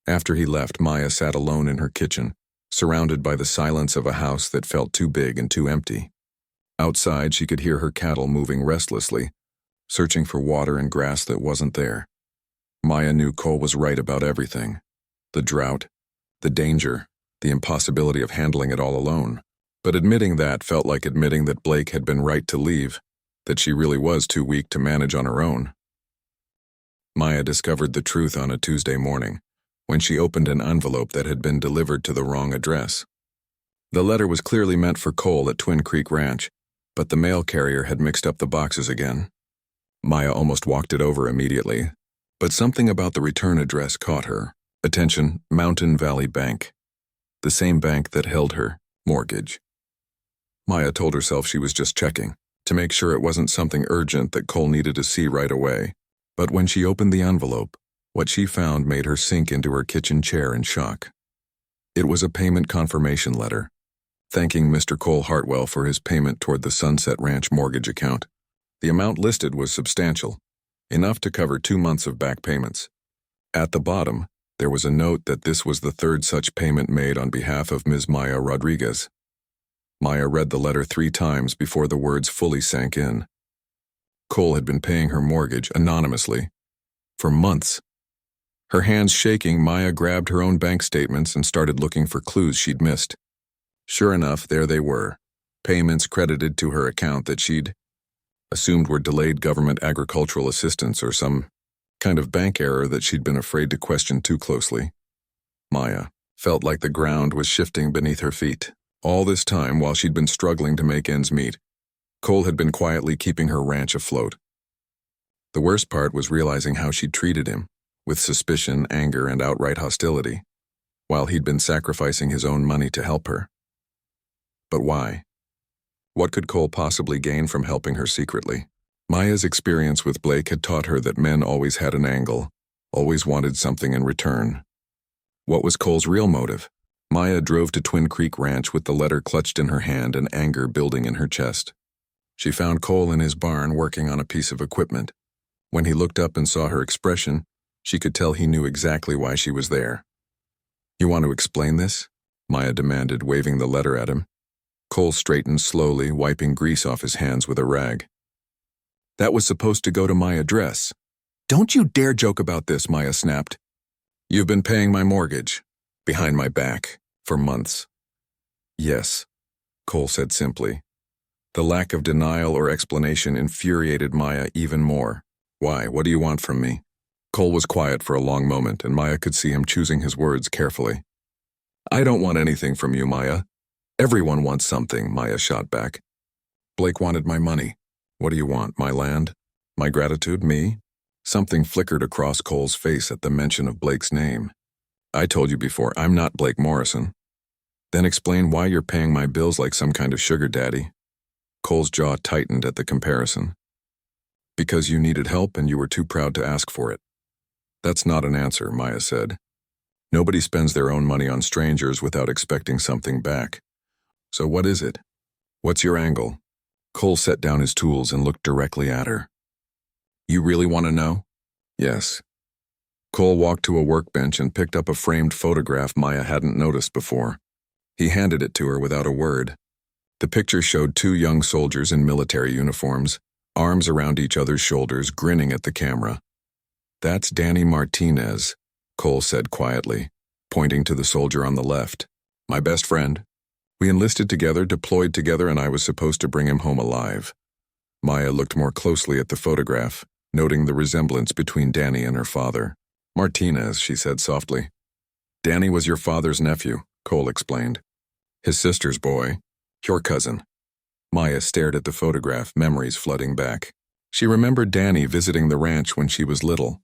After he left, Maya sat alone in her kitchen, surrounded by the silence of a house that felt too big and too empty. Outside, she could hear her cattle moving restlessly, searching for water and grass that wasn't there. Maya knew Cole was right about everything. The drought, the danger, the impossibility of handling it all alone. But admitting that felt like admitting that Blake had been right to leave, that she really was too weak to manage on her own. Maya discovered the truth on a Tuesday morning, when she opened an envelope that had been delivered to the wrong address. The letter was clearly meant for Cole at Twin Creek Ranch, but the mail carrier had mixed up the boxes again. Maya almost walked it over immediately, but something about the return address caught her. Attention, Mountain Valley Bank. The same bank that held her mortgage. Maya told herself she was just checking, to make sure it wasn't something urgent that Cole needed to see right away. But when she opened the envelope, what she found made her sink into her kitchen chair in shock. It was a payment confirmation letter, thanking Mr. Cole Hartwell for his payment toward the Sunset Ranch mortgage account. The amount listed was substantial, enough to cover 2 months of back payments. At the bottom, there was a note that this was the third such payment made on behalf of Ms. Maya Rodriguez. Maya read the letter 3 times before the words fully sank in. Cole had been paying her mortgage anonymously for months. Her hands shaking, Maya grabbed her own bank statements and started looking for clues she'd missed. Sure enough, there they were, payments credited to her account that she'd assumed were delayed government agricultural assistance or some kind of bank error that she'd been afraid to question too closely. Maya felt like the ground was shifting beneath her feet. All this time, while she'd been struggling to make ends meet, Cole had been quietly keeping her ranch afloat. The worst part was realizing how she'd treated him, with suspicion, anger, and outright hostility, while he'd been sacrificing his own money to help her. But why? What could Cole possibly gain from helping her secretly? Maya's experience with Blake had taught her that men always had an angle, always wanted something in return. What was Cole's real motive? Maya drove to Twin Creek Ranch with the letter clutched in her hand and anger building in her chest. She found Cole in his barn working on a piece of equipment. When he looked up and saw her expression, she could tell he knew exactly why she was there. You want to explain this? Maya demanded, waving the letter at him. Cole straightened slowly, wiping grease off his hands with a rag. That was supposed to go to my address. Don't you dare joke about this, Maya snapped. You've been paying my mortgage, behind my back, for months. Yes, Cole said simply. The lack of denial or explanation infuriated Maya even more. Why? What do you want from me? Cole was quiet for a long moment, and Maya could see him choosing his words carefully. I don't want anything from you, Maya. Everyone wants something, Maya shot back. Blake wanted my money. What do you want, my land? My gratitude, me? Something flickered across Cole's face at the mention of Blake's name. I told you before, I'm not Blake Morrison. Then explain why you're paying my bills like some kind of sugar daddy. Cole's jaw tightened at the comparison. Because you needed help and you were too proud to ask for it. That's not an answer, Maya said. Nobody spends their own money on strangers without expecting something back. So what is it? What's your angle? Cole set down his tools and looked directly at her. You really want to know? Yes. Cole walked to a workbench and picked up a framed photograph Maya hadn't noticed before. He handed it to her without a word. The picture showed two young soldiers in military uniforms, arms around each other's shoulders, grinning at the camera. "That's Danny Martinez," Cole said quietly, pointing to the soldier on the left. "My best friend. We enlisted together, deployed together, and I was supposed to bring him home alive." Maya looked more closely at the photograph, noting the resemblance between Danny and her father. "Martinez," she said softly. "Danny was your father's nephew," Cole explained. "His sister's boy. Your cousin." Maya stared at the photograph, memories flooding back. She remembered Danny visiting the ranch when she was little,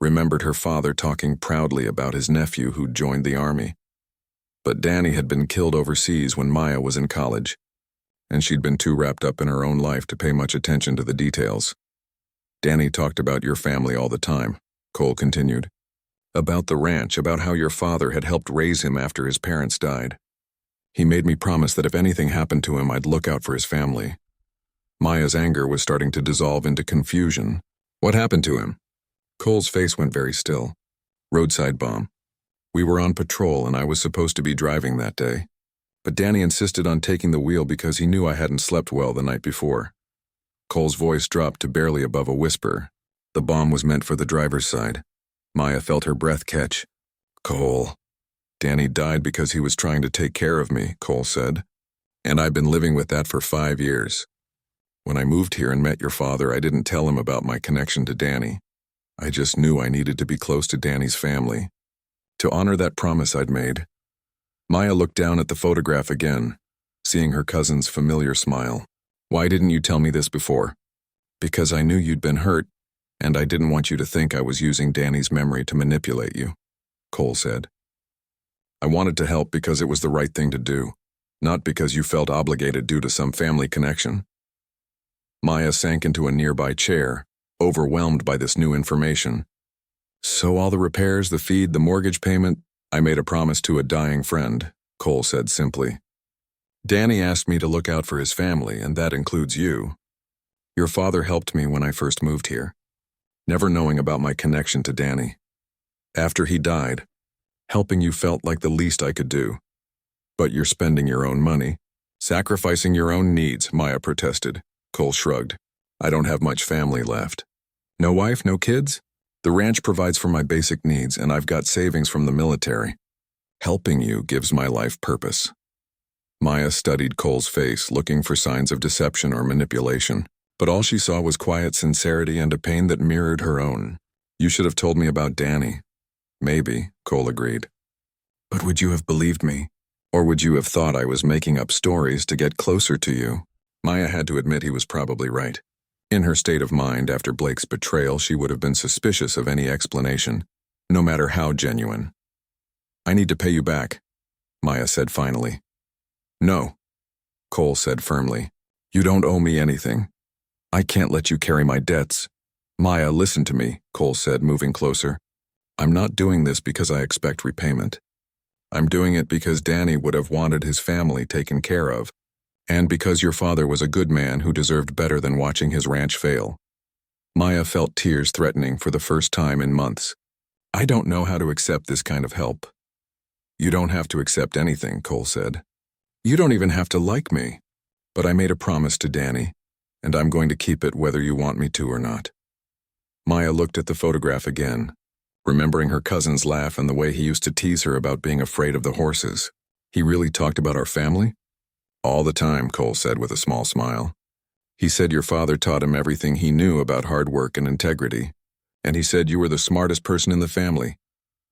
remembered her father talking proudly about his nephew who'd joined the army. But Danny had been killed overseas when Maya was in college, and she'd been too wrapped up in her own life to pay much attention to the details. "Danny talked about your family all the time," Cole continued. "About the ranch, about how your father had helped raise him after his parents died. He made me promise that if anything happened to him, I'd look out for his family." Maya's anger was starting to dissolve into confusion. "What happened to him?" Cole's face went very still. "Roadside bomb. We were on patrol and I was supposed to be driving that day. But Danny insisted on taking the wheel because he knew I hadn't slept well the night before." Cole's voice dropped to barely above a whisper. The bomb was meant for the driver's side. Maya felt her breath catch. "Cole." "Danny died because he was trying to take care of me," Cole said. "And I've been living with that for 5 years. When I moved here and met your father, I didn't tell him about my connection to Danny. I just knew I needed to be close to Danny's family, to honor that promise I'd made." Maya looked down at the photograph again, seeing her cousin's familiar smile. "Why didn't you tell me this before?" "Because I knew you'd been hurt, and I didn't want you to think I was using Danny's memory to manipulate you," Cole said. "I wanted to help because it was the right thing to do, not because you felt obligated due to some family connection." Maya sank into a nearby chair, overwhelmed by this new information. "So all the repairs, the feed, the mortgage payment, I made a promise to a dying friend," Cole said simply. "Danny asked me to look out for his family, and that includes you. Your father helped me when I first moved here, never knowing about my connection to Danny. After he died, helping you felt like the least I could do. But you're spending your own money, sacrificing your own needs," Maya protested. Cole shrugged. "I don't have much family left. No wife, no kids? The ranch provides for my basic needs, and I've got savings from the military. Helping you gives my life purpose." Maya studied Cole's face, looking for signs of deception or manipulation, but all she saw was quiet sincerity and a pain that mirrored her own. "You should have told me about Danny." "Maybe," Cole agreed. "But would you have believed me? Or would you have thought I was making up stories to get closer to you?" Maya had to admit he was probably right. In her state of mind after Blake's betrayal, she would have been suspicious of any explanation, no matter how genuine. "I need to pay you back," Maya said finally. "No," Cole said firmly. "You don't owe me anything. I can't let you carry my debts." "Maya, listen to me," Cole said, moving closer. "I'm not doing this because I expect repayment. I'm doing it because Danny would have wanted his family taken care of, and because your father was a good man who deserved better than watching his ranch fail." Maya felt tears threatening for the first time in months. "I don't know how to accept this kind of help." "You don't have to accept anything," Cole said. "You don't even have to like me. But I made a promise to Danny, and I'm going to keep it whether you want me to or not." Maya looked at the photograph again, remembering her cousin's laugh and the way he used to tease her about being afraid of the horses. "He really talked about our family?" "All the time," Cole said with a small smile. "He said your father taught him everything he knew about hard work and integrity, and he said you were the smartest person in the family,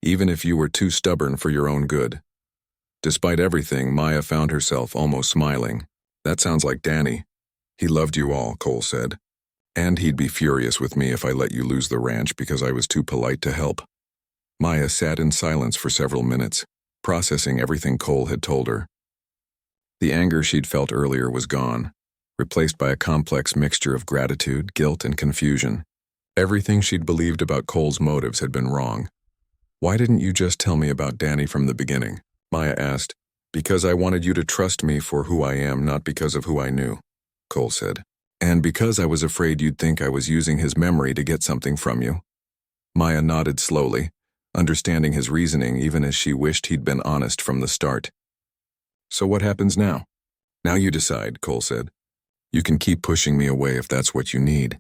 even if you were too stubborn for your own good." Despite everything, Maya found herself almost smiling. "That sounds like Danny. He loved you all," Cole said. "And he'd be furious with me if I let you lose the ranch because I was too polite to help." Maya sat in silence for several minutes, processing everything Cole had told her. The anger she'd felt earlier was gone, replaced by a complex mixture of gratitude, guilt, and confusion. Everything she'd believed about Cole's motives had been wrong. "Why didn't you just tell me about Danny from the beginning?" Maya asked. "Because I wanted you to trust me for who I am, not because of who I knew," Cole said. "And because I was afraid you'd think I was using his memory to get something from you." Maya nodded slowly, understanding his reasoning even as she wished he'd been honest from the start. So what happens now? Now you decide, Cole said. You can keep pushing me away if that's what you need.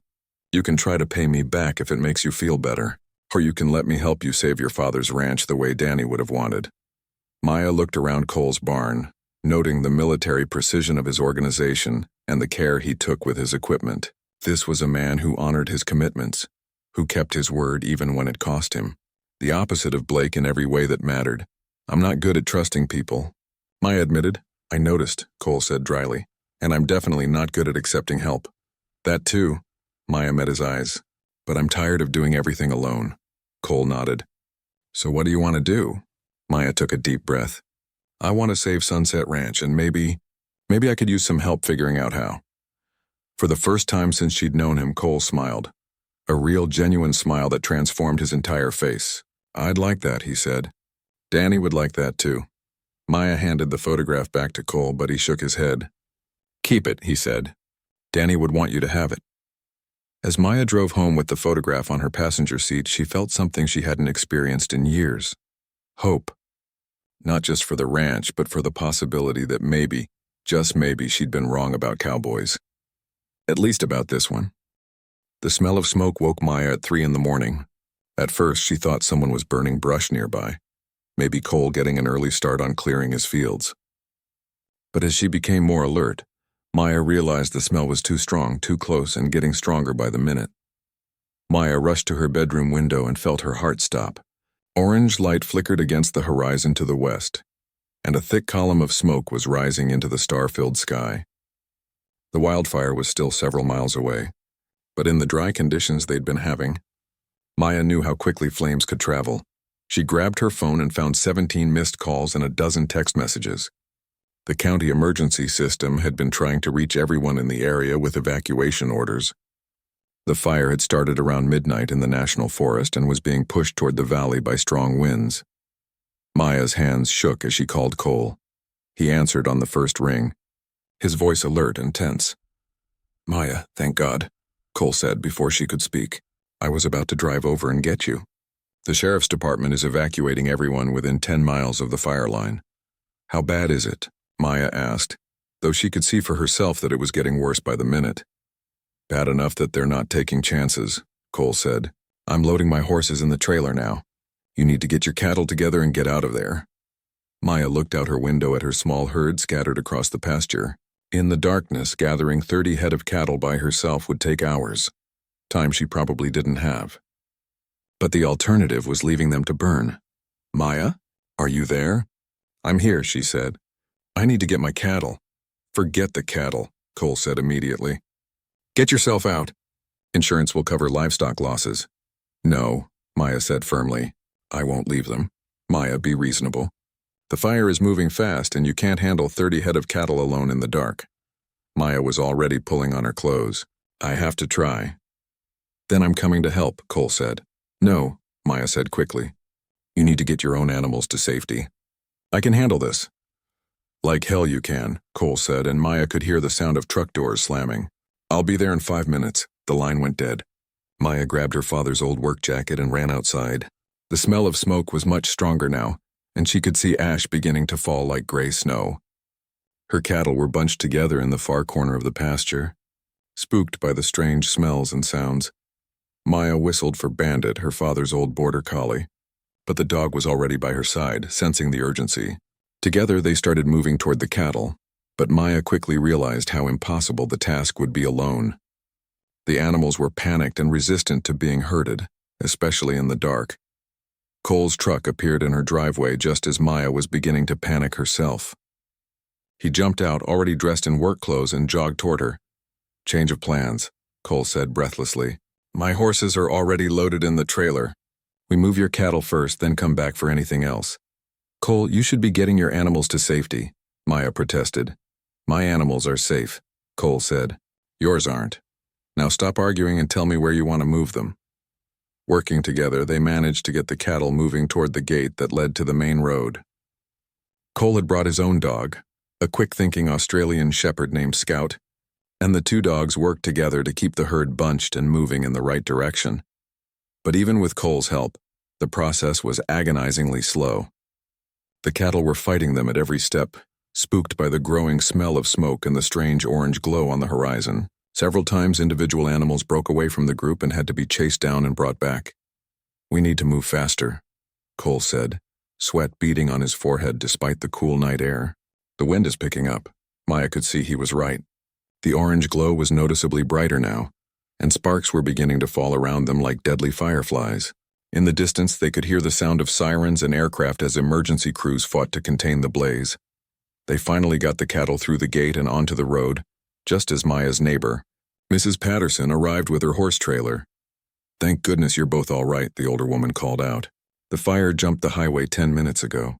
You can try to pay me back if it makes you feel better, or you can let me help you save your father's ranch the way Danny would have wanted. Maya looked around Cole's barn, noting the military precision of his organization and the care he took with his equipment. This was a man who honored his commitments, who kept his word even when it cost him. The opposite of Blake in every way that mattered. I'm not good at trusting people. Maya admitted. I noticed, Cole said dryly, and I'm definitely not good at accepting help. That too. Maya met his eyes. But I'm tired of doing everything alone. Cole nodded. So what do you want to do? Maya took a deep breath. I want to save Sunset Ranch, and maybe I could use some help figuring out how. For the first time since she'd known him, Cole smiled. A real, genuine smile that transformed his entire face. I'd like that, he said. Danny would like that too. Maya handed the photograph back to Cole, but he shook his head. Keep it, he said. Danny would want you to have it. As Maya drove home with the photograph on her passenger seat, she felt something she hadn't experienced in years. Hope. Not just for the ranch, but for the possibility that maybe, just maybe, she'd been wrong about cowboys. At least about this one. The smell of smoke woke Maya at 3 a.m. At first, she thought someone was burning brush nearby. Maybe Cole getting an early start on clearing his fields. But as she became more alert, Maya realized the smell was too strong, too close, and getting stronger by the minute. Maya rushed to her bedroom window and felt her heart stop. Orange light flickered against the horizon to the west, and a thick column of smoke was rising into the star-filled sky. The wildfire was still several miles away, but in the dry conditions they'd been having, Maya knew how quickly flames could travel. She grabbed her phone and found 17 missed calls and a dozen text messages. The county emergency system had been trying to reach everyone in the area with evacuation orders. The fire had started around midnight in the national forest and was being pushed toward the valley by strong winds. Maya's hands shook as she called Cole. He answered on the first ring, his voice alert and tense. Maya, thank God, Cole said before she could speak. I was about to drive over and get you. The sheriff's department is evacuating everyone within 10 miles of the fire line. How bad is it? Maya asked, though she could see for herself that it was getting worse by the minute. Bad enough that they're not taking chances, Cole said. I'm loading my horses in the trailer now. You need to get your cattle together and get out of there. Maya looked out her window at her small herd scattered across the pasture. In the darkness, gathering 30 head of cattle by herself would take hours, time she probably didn't have. But the alternative was leaving them to burn. Maya, are you there? I'm here, she said. I need to get my cattle. Forget the cattle, Cole said immediately. Get yourself out. Insurance will cover livestock losses. No, Maya said firmly. I won't leave them. Maya, be reasonable. The fire is moving fast and you can't handle 30 head of cattle alone in the dark. Maya was already pulling on her clothes. I have to try. Then I'm coming to help, Cole said. No, Maya said quickly. You need to get your own animals to safety. I can handle this. Like hell you can, Cole said, and Maya could hear the sound of truck doors slamming. I'll be there in 5 minutes. The line went dead. Maya grabbed her father's old work jacket and ran outside. The smell of smoke was much stronger now, and she could see ash beginning to fall like gray snow. Her cattle were bunched together in the far corner of the pasture, spooked by the strange smells and sounds. Maya whistled for Bandit, her father's old border collie, but the dog was already by her side, sensing the urgency. Together they started moving toward the cattle, but Maya quickly realized how impossible the task would be alone. The animals were panicked and resistant to being herded, especially in the dark. Cole's truck appeared in her driveway just as Maya was beginning to panic herself. He jumped out, already dressed in work clothes, and jogged toward her. Change of plans, Cole said breathlessly. My horses are already loaded in the trailer. We move your cattle first, then come back for anything else. Cole, you should be getting your animals to safety, Maya protested. My animals are safe, Cole said. Yours aren't. Now stop arguing and tell me where you want to move them. Working together, they managed to get the cattle moving toward the gate that led to the main road. Cole had brought his own dog, a quick-thinking Australian shepherd named Scout, and the two dogs worked together to keep the herd bunched and moving in the right direction. But even with Cole's help, the process was agonizingly slow. The cattle were fighting them at every step, spooked by the growing smell of smoke and the strange orange glow on the horizon. Several times individual animals broke away from the group and had to be chased down and brought back. "We need to move faster," Cole said, sweat beading on his forehead despite the cool night air. "The wind is picking up." Maya could see he was right. The orange glow was noticeably brighter now, and sparks were beginning to fall around them like deadly fireflies. In the distance, they could hear the sound of sirens and aircraft as emergency crews fought to contain the blaze. They finally got the cattle through the gate and onto the road, just as Maya's neighbor, Mrs. Patterson, arrived with her horse trailer. "Thank goodness you're both all right," the older woman called out. "The fire jumped the highway 10 minutes ago.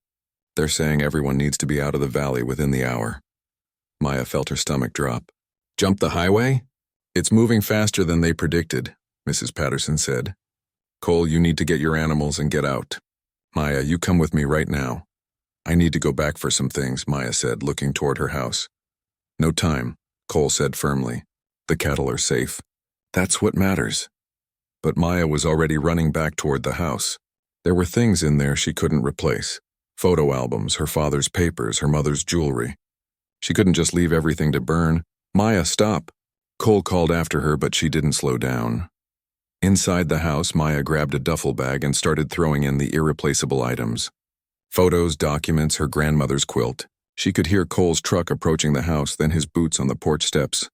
They're saying everyone needs to be out of the valley within the hour." Maya felt her stomach drop. "Jump the highway? It's moving faster than they predicted," Mrs. Patterson said. "Cole, you need to get your animals and get out. Maya, you come with me right now." "I need to go back for some things," Maya said, looking toward her house. "No time," Cole said firmly. "The cattle are safe. That's what matters." But Maya was already running back toward the house. There were things in there she couldn't replace. Photo albums, her father's papers, her mother's jewelry. She couldn't just leave everything to burn. "Maya, stop!" Cole called after her, but she didn't slow down. Inside the house, Maya grabbed a duffel bag and started throwing in the irreplaceable items. Photos, documents, her grandmother's quilt. She could hear Cole's truck approaching the house, then his boots on the porch steps.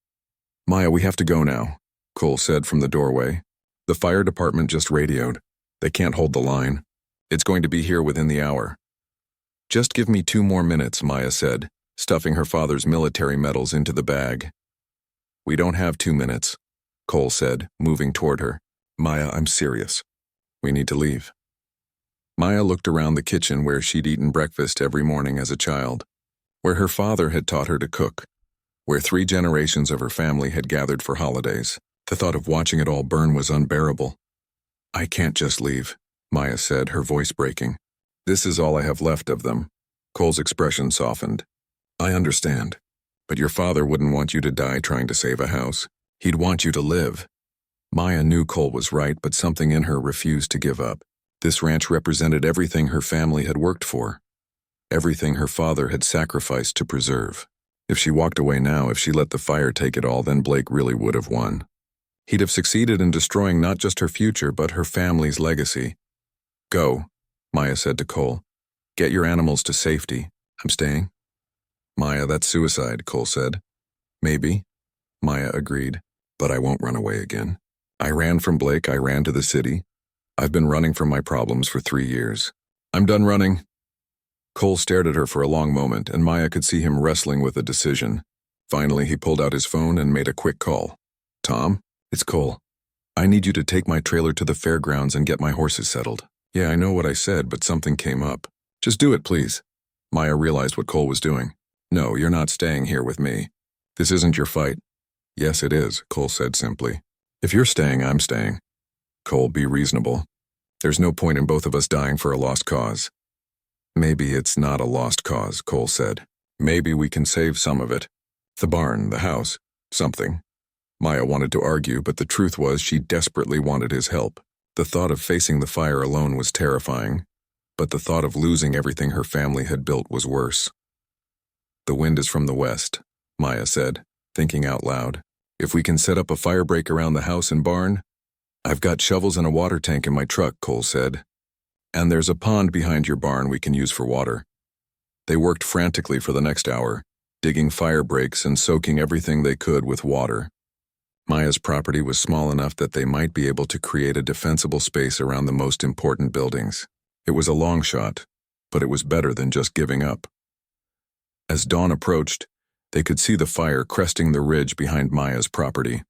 "Maya, we have to go now," Cole said from the doorway. "The fire department just radioed. They can't hold the line. It's going to be here within the hour." "Just give me 2 more minutes," Maya said, stuffing her father's military medals into the bag. "We don't have 2 minutes," Cole said, moving toward her. "Maya, I'm serious. We need to leave." Maya looked around the kitchen where she'd eaten breakfast every morning as a child, where her father had taught her to cook, where 3 generations of her family had gathered for holidays. The thought of watching it all burn was unbearable. "I can't just leave," Maya said, her voice breaking. "This is all I have left of them." Cole's expression softened. "I understand, but your father wouldn't want you to die trying to save a house. He'd want you to live." Maya knew Cole was right, but something in her refused to give up. This ranch represented everything her family had worked for, everything her father had sacrificed to preserve. If she walked away now, if she let the fire take it all, then Blake really would have won. He'd have succeeded in destroying not just her future, but her family's legacy. "Go," Maya said to Cole. "Get your animals to safety. I'm staying." "Maya, that's suicide," Cole said. "Maybe," Maya agreed, "but I won't run away again. I ran from Blake, I ran to the city. I've been running from my problems for 3 years. I'm done running." Cole stared at her for a long moment, and Maya could see him wrestling with a decision. Finally, he pulled out his phone and made a quick call. "Tom, it's Cole. I need you to take my trailer to the fairgrounds and get my horses settled." "Yeah, I know what I said, but something came up." "Just do it, please." Maya realized what Cole was doing. "No, you're not staying here with me. This isn't your fight." "Yes, it is," Cole said simply. "If you're staying, I'm staying." "Cole, be reasonable. There's no point in both of us dying for a lost cause." "Maybe it's not a lost cause," Cole said. "Maybe we can save some of it. The barn, the house, something." Maya wanted to argue, but the truth was she desperately wanted his help. The thought of facing the fire alone was terrifying, but the thought of losing everything her family had built was worse. "The wind is from the west," Maya said, thinking out loud. "If we can set up a fire break around the house and barn—" "I've got shovels and a water tank in my truck," Cole said. "And there's a pond behind your barn we can use for water." They worked frantically for the next hour, digging fire breaks and soaking everything they could with water. Maya's property was small enough that they might be able to create a defensible space around the most important buildings. It was a long shot, but it was better than just giving up. As dawn approached, they could see the fire cresting the ridge behind Maya's property.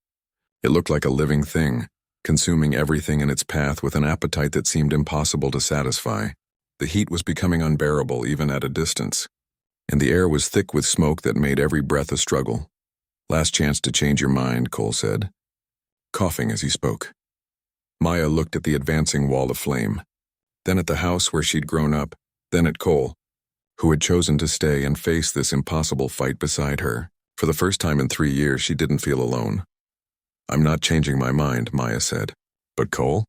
It looked like a living thing, consuming everything in its path with an appetite that seemed impossible to satisfy. The heat was becoming unbearable even at a distance, and the air was thick with smoke that made every breath a struggle. "Last chance to change your mind," Cole said, coughing as he spoke. Maya looked at the advancing wall of flame, then at the house where she'd grown up, then at Cole, who had chosen to stay and face this impossible fight beside her. For the first time in 3 years, she didn't feel alone. "I'm not changing my mind," Maya said. "But Cole?"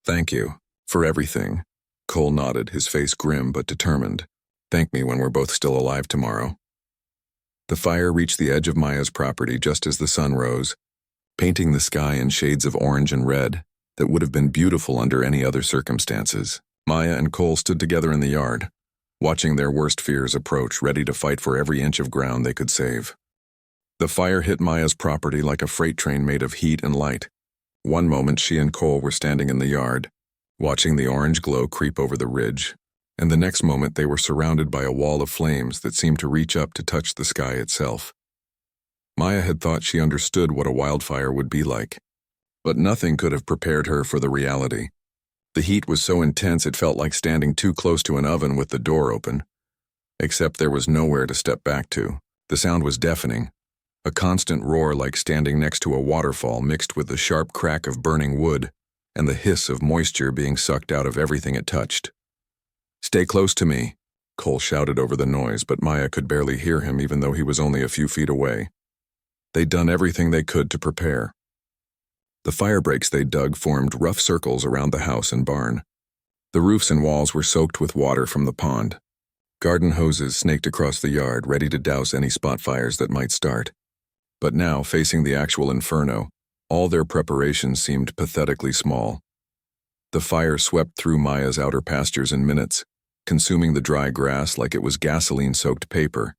Thank you. For everything. Cole nodded, his face grim but determined. Thank me when we're both still alive tomorrow. The fire reached the edge of Maya's property just as the sun rose, painting the sky in shades of orange and red that would have been beautiful under any other circumstances. Maya and Cole stood together in the yard, watching their worst fears approach, ready to fight for every inch of ground they could save. The fire hit Maya's property like a freight train made of heat and light. One moment she and Cole were standing in the yard, watching the orange glow creep over the ridge, and the next moment they were surrounded by a wall of flames that seemed to reach up to touch the sky itself. Maya had thought she understood what a wildfire would be like, but nothing could have prepared her for the reality. The heat was so intense it felt like standing too close to an oven with the door open. Except there was nowhere to step back to. The sound was deafening, a constant roar like standing next to a waterfall mixed with the sharp crack of burning wood and the hiss of moisture being sucked out of everything it touched. "Stay close to me," Cole shouted over the noise, but Maya could barely hear him even though he was only a few feet away. They'd done everything they could to prepare. The fire breaks they dug formed rough circles around the house and barn. The roofs and walls were soaked with water from the pond. Garden hoses snaked across the yard, ready to douse any spot fires that might start. But now, facing the actual inferno, all their preparations seemed pathetically small. The fire swept through Maya's outer pastures in minutes, consuming the dry grass like it was gasoline-soaked paper.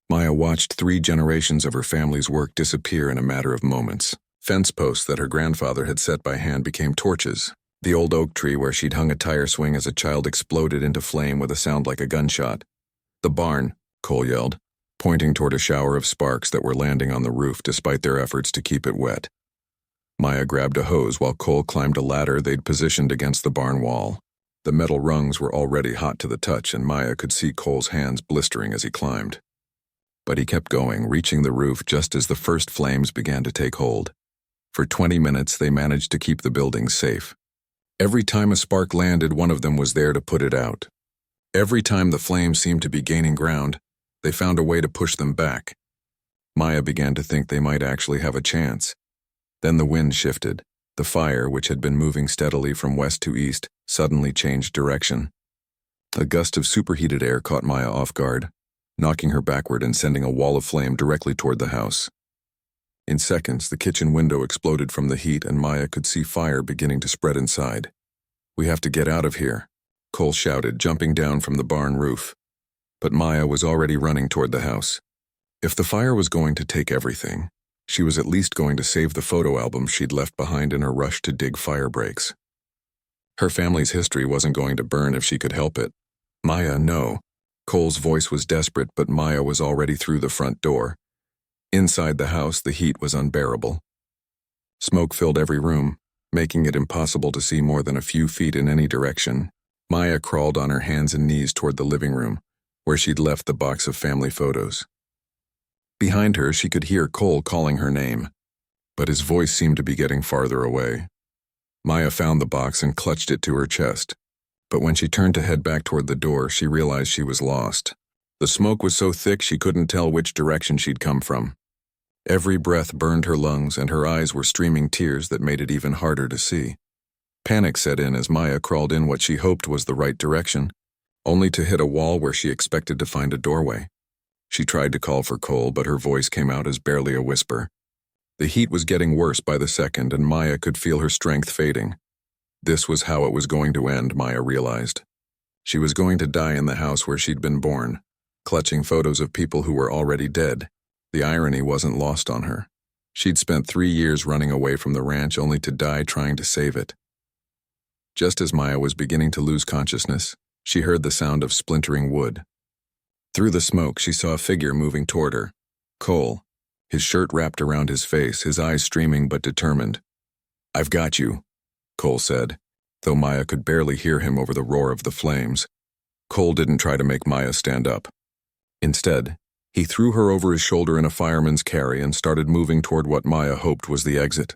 Maya watched 3 generations of her family's work disappear in a matter of moments. Fence posts that her grandfather had set by hand became torches. The old oak tree where she'd hung a tire swing as a child exploded into flame with a sound like a gunshot. "The barn," Cole yelled, pointing toward a shower of sparks that were landing on the roof despite their efforts to keep it wet. Maya grabbed a hose while Cole climbed a ladder they'd positioned against the barn wall. The metal rungs were already hot to the touch, and Maya could see Cole's hands blistering as he climbed. But he kept going, reaching the roof just as the first flames began to take hold. For 20 minutes, they managed to keep the building safe. Every time a spark landed, one of them was there to put it out. Every time the flames seemed to be gaining ground, they found a way to push them back. Maya began to think they might actually have a chance. Then the wind shifted. The fire, which had been moving steadily from west to east, suddenly changed direction. A gust of superheated air caught Maya off guard, knocking her backward and sending a wall of flame directly toward the house. In seconds, the kitchen window exploded from the heat and Maya could see fire beginning to spread inside. "We have to get out of here," Cole shouted, jumping down from the barn roof. But Maya was already running toward the house. If the fire was going to take everything, she was at least going to save the photo album she'd left behind in her rush to dig fire breaks. Her family's history wasn't going to burn if she could help it. Maya, no. Cole's voice was desperate, but Maya was already through the front door. Inside the house, the heat was unbearable. Smoke filled every room, making it impossible to see more than a few feet in any direction. Maya crawled on her hands and knees toward the living room, where she'd left the box of family photos. Behind her, she could hear Cole calling her name, but his voice seemed to be getting farther away. Maya found the box and clutched it to her chest, but when she turned to head back toward the door, she realized she was lost. The smoke was so thick she couldn't tell which direction she'd come from. Every breath burned her lungs, and her eyes were streaming tears that made it even harder to see. Panic set in as Maya crawled in what she hoped was the right direction, only to hit a wall where she expected to find a doorway. She tried to call for Cole, but her voice came out as barely a whisper. The heat was getting worse by the second, and Maya could feel her strength fading. This was how it was going to end, Maya realized. She was going to die in the house where she'd been born, clutching photos of people who were already dead. The irony wasn't lost on her. She'd spent 3 years running away from the ranch only to die trying to save it. Just as Maya was beginning to lose consciousness, she heard the sound of splintering wood. Through the smoke, she saw a figure moving toward her. Cole, his shirt wrapped around his face, his eyes streaming but determined. "I've got you," Cole said, though Maya could barely hear him over the roar of the flames. Cole didn't try to make Maya stand up. Instead, he threw her over his shoulder in a fireman's carry and started moving toward what Maya hoped was the exit.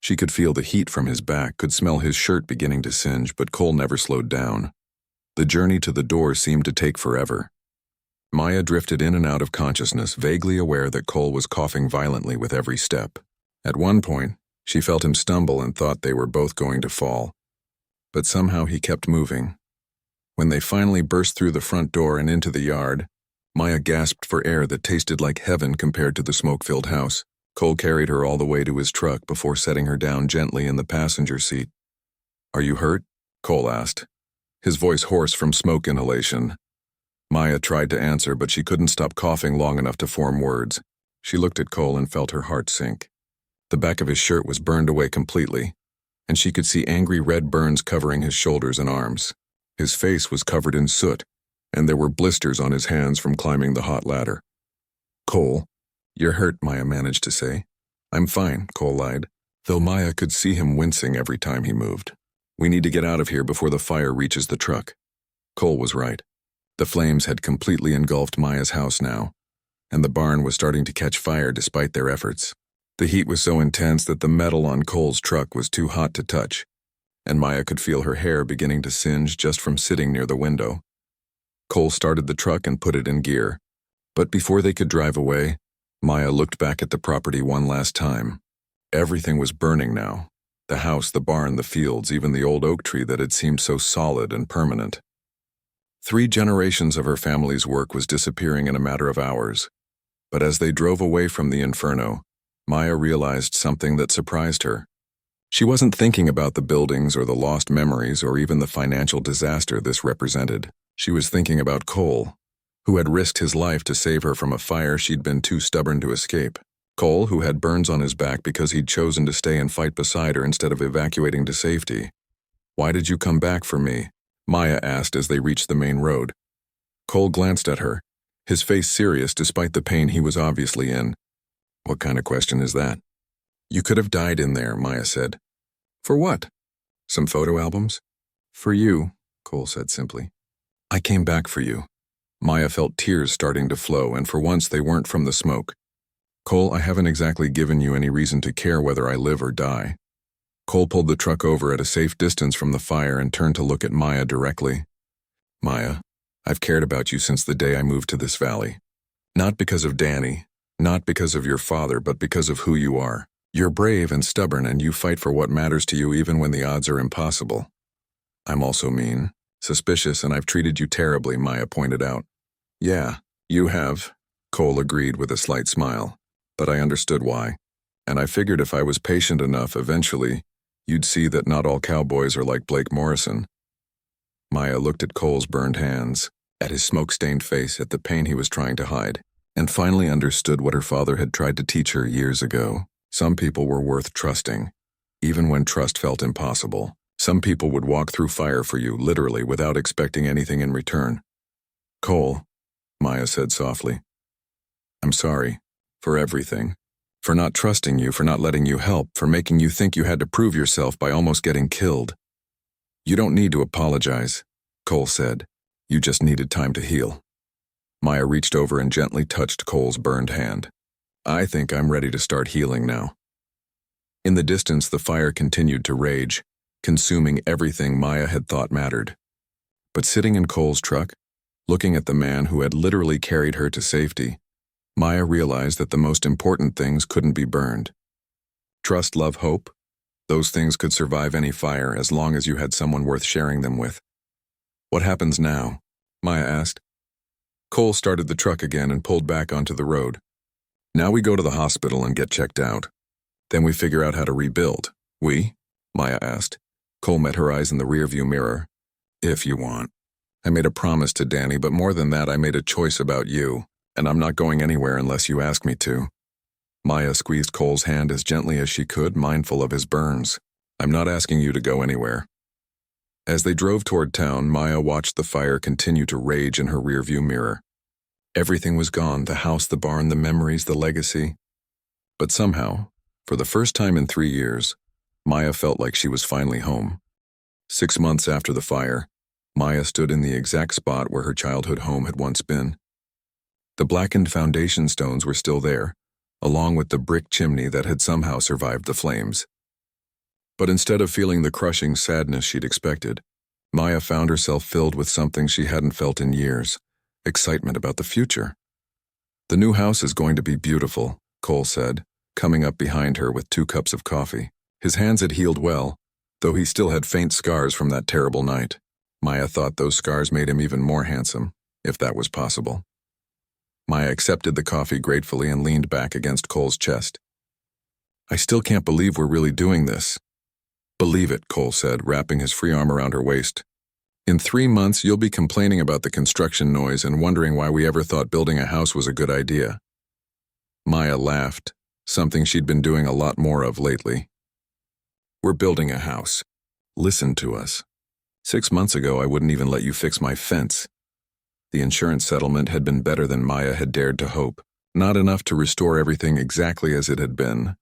She could feel the heat from his back, could smell his shirt beginning to singe, but Cole never slowed down. The journey to the door seemed to take forever. Maya drifted in and out of consciousness, vaguely aware that Cole was coughing violently with every step. At one point, she felt him stumble and thought they were both going to fall. but somehow he kept moving. When they finally burst through the front door and into the yard, Maya gasped for air that tasted like heaven compared to the smoke-filled house. Cole carried her all the way to his truck before setting her down gently in the passenger seat. "Are you hurt?" Cole asked, his voice hoarse from smoke inhalation. Maya tried to answer, but she couldn't stop coughing long enough to form words. She looked at Cole and felt her heart sink. The back of his shirt was burned away completely, and she could see angry red burns covering his shoulders and arms. His face was covered in soot, and there were blisters on his hands from climbing the hot ladder. "Cole, you're hurt," Maya managed to say. "I'm fine," Cole lied, though Maya could see him wincing every time he moved. "We need to get out of here before the fire reaches the truck." Cole was right. The flames had completely engulfed Maya's house now, and the barn was starting to catch fire despite their efforts. The heat was so intense that the metal on Cole's truck was too hot to touch, and Maya could feel her hair beginning to singe just from sitting near the window. Cole started the truck and put it in gear, but before they could drive away, Maya looked back at the property one last time. Everything was burning now. The house, the barn, the fields, even the old oak tree that had seemed so solid and permanent. 3 generations of her family's work was disappearing in a matter of hours. But as they drove away from the inferno, Maya realized something that surprised her. She wasn't thinking about the buildings or the lost memories or even the financial disaster this represented. She was thinking about Cole, who had risked his life to save her from a fire she'd been too stubborn to escape. Cole, who had burns on his back because he'd chosen to stay and fight beside her instead of evacuating to safety. "Why did you come back for me?" Maya asked as they reached the main road. Cole glanced at her, his face serious despite the pain he was obviously in. "What kind of question is that?" "You could have died in there," Maya said. "For what?" "Some photo albums?" "For you," Cole said simply. "I came back for you." Maya felt tears starting to flow, and for once they weren't from the smoke. "Cole, I haven't exactly given you any reason to care whether I live or die." Cole pulled the truck over at a safe distance from the fire and turned to look at Maya directly. "Maya, I've cared about you since the day I moved to this valley. Not because of Danny, not because of your father, but because of who you are. You're brave and stubborn, and you fight for what matters to you even when the odds are impossible. I'm also mean, suspicious, and I've treated you terribly," Maya pointed out. "Yeah, you have," Cole agreed with a slight smile. "But I understood why. And I figured if I was patient enough, eventually, you'd see that not all cowboys are like Blake Morrison." Maya looked at Cole's burned hands, at his smoke-stained face, at the pain he was trying to hide, and finally understood what her father had tried to teach her years ago. Some people were worth trusting, even when trust felt impossible. Some people would walk through fire for you, literally, without expecting anything in return. "Cole," Maya said softly, "I'm sorry. For everything. For not trusting you, for not letting you help, for making you think you had to prove yourself by almost getting killed." "You don't need to apologize," Cole said. "You just needed time to heal." Maya reached over and gently touched Cole's burned hand. "I think I'm ready to start healing now." In the distance, the fire continued to rage, consuming everything Maya had thought mattered. But sitting in Cole's truck, looking at the man who had literally carried her to safety, Maya realized that the most important things couldn't be burned. Trust, love, hope. Those things could survive any fire as long as you had someone worth sharing them with. "What happens now?" Maya asked. Cole started the truck again and pulled back onto the road. "Now we go to the hospital and get checked out. Then we figure out how to rebuild." "We?" Maya asked. Cole met her eyes in the rearview mirror. "If you want. I made a promise to Danny, but more than that, I made a choice about you. And I'm not going anywhere unless you ask me to." Maya squeezed Cole's hand as gently as she could, mindful of his burns. "I'm not asking you to go anywhere." As they drove toward town, Maya watched the fire continue to rage in her rearview mirror. Everything was gone, the house, the barn, the memories, the legacy. But somehow, for the first time in 3 years, Maya felt like she was finally home. 6 months after the fire, Maya stood in the exact spot where her childhood home had once been. The blackened foundation stones were still there, along with the brick chimney that had somehow survived the flames. But instead of feeling the crushing sadness she'd expected, Maya found herself filled with something she hadn't felt in years: excitement about the future. "The new house is going to be beautiful," Cole said, coming up behind her with 2 cups of coffee. His hands had healed well, though he still had faint scars from that terrible night. Maya thought those scars made him even more handsome, if that was possible. Maya accepted the coffee gratefully and leaned back against Cole's chest. I still can't believe we're really doing this. Believe it, Cole said, wrapping his free arm around her waist. In 3 months, you'll be complaining about the construction noise and wondering why we ever thought building a house was a good idea. Maya laughed, something she'd been doing a lot more of lately. We're building a house. Listen to us. 6 months ago, I wouldn't even let you fix my fence. The insurance settlement had been better than Maya had dared to hope. Not enough to restore everything exactly as it had been,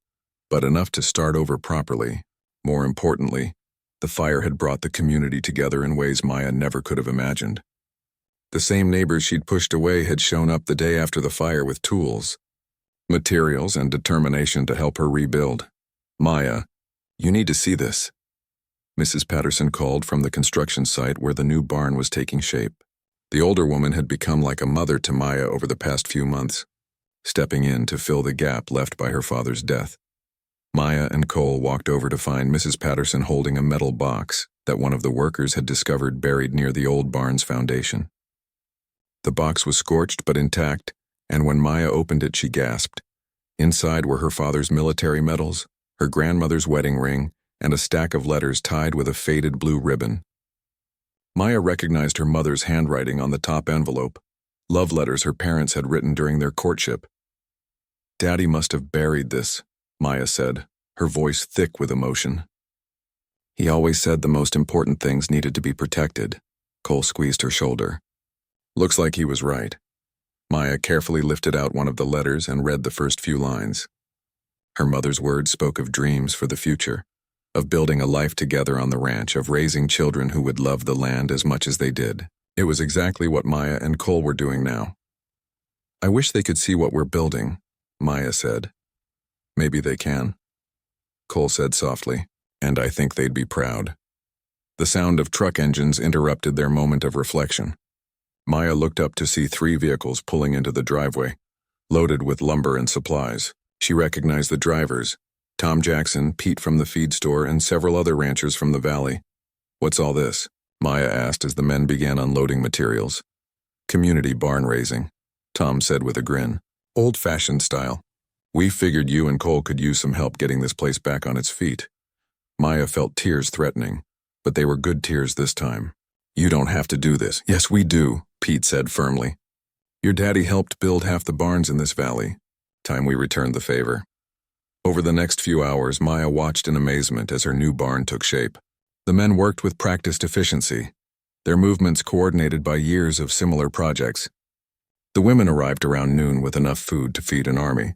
but enough to start over properly. More importantly, the fire had brought the community together in ways Maya never could have imagined. The same neighbors she'd pushed away had shown up the day after the fire with tools, materials, and determination to help her rebuild. Maya, you need to see this. Mrs. Patterson called from the construction site where the new barn was taking shape. The older woman had become like a mother to Maya over the past few months, stepping in to fill the gap left by her father's death. Maya and Cole walked over to find Mrs. Patterson holding a metal box that one of the workers had discovered buried near the old barn's foundation. The box was scorched but intact, and when Maya opened it, she gasped. Inside were her father's military medals, her grandmother's wedding ring, and a stack of letters tied with a faded blue ribbon. Maya recognized her mother's handwriting on the top envelope, love letters her parents had written during their courtship. Daddy must have buried this, Maya said, her voice thick with emotion. He always said the most important things needed to be protected. Cole squeezed her shoulder. Looks like he was right. Maya carefully lifted out one of the letters and read the first few lines. Her mother's words spoke of dreams for the future, of building a life together on the ranch, of raising children who would love the land as much as they did. It was exactly what Maya and Cole were doing now. I wish they could see what we're building, Maya said. Maybe they can, Cole said softly, and I think they'd be proud. The sound of truck engines interrupted their moment of reflection. Maya looked up to see 3 vehicles pulling into the driveway, loaded with lumber and supplies. She recognized the drivers, Tom Jackson, Pete from the feed store, and several other ranchers from the valley. What's all this? Maya asked as the men began unloading materials. Community barn raising, Tom said with a grin. Old-fashioned style. We figured you and Cole could use some help getting this place back on its feet. Maya felt tears threatening, but they were good tears this time. You don't have to do this. Yes, we do, Pete said firmly. Your daddy helped build half the barns in this valley. Time we returned the favor. Over the next few hours, Maya watched in amazement as her new barn took shape. The men worked with practiced efficiency, their movements coordinated by years of similar projects. The women arrived around noon with enough food to feed an army,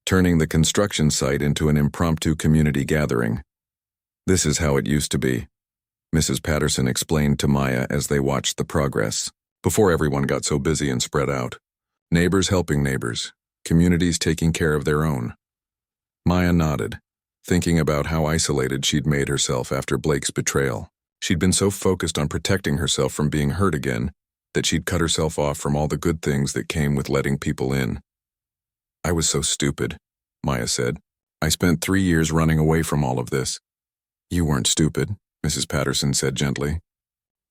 turning the construction site into an impromptu community gathering. This is how it used to be, Mrs. Patterson explained to Maya as they watched the progress, before everyone got so busy and spread out. Neighbors helping neighbors, communities taking care of their own. Maya nodded, thinking about how isolated she'd made herself after Blake's betrayal. She'd been so focused on protecting herself from being hurt again that she'd cut herself off from all the good things that came with letting people in. I was so stupid, Maya said. I spent 3 years running away from all of this. You weren't stupid, Mrs. Patterson said gently.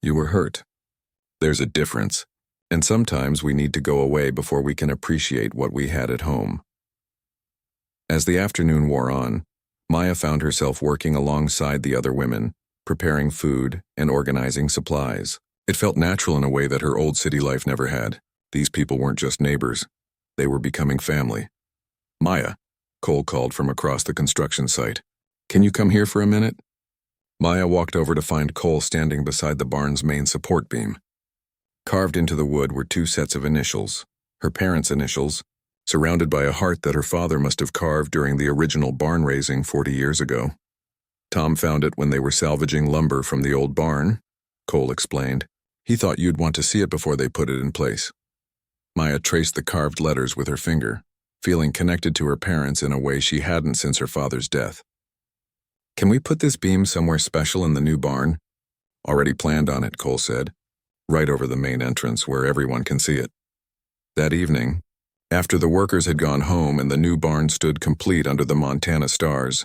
You were hurt. There's a difference, and sometimes we need to go away before we can appreciate what we had at home. As the afternoon wore on, Maya found herself working alongside the other women, preparing food and organizing supplies. It felt natural in a way that her old city life never had. These people weren't just neighbors. They were becoming family. Maya, Cole called from across the construction site. Can you come here for a minute? Maya walked over to find Cole standing beside the barn's main support beam. Carved into the wood were 2 sets of initials, her parents' initials, surrounded by a heart that her father must have carved during the original barn raising 40 years ago. Tom found it when they were salvaging lumber from the old barn, Cole explained. He thought you'd want to see it before they put it in place. Maya traced the carved letters with her finger, feeling connected to her parents in a way she hadn't since her father's death. Can we put this beam somewhere special in the new barn? Already planned on it, Cole said, right over the main entrance where everyone can see it. That evening, after the workers had gone home and the new barn stood complete under the Montana stars,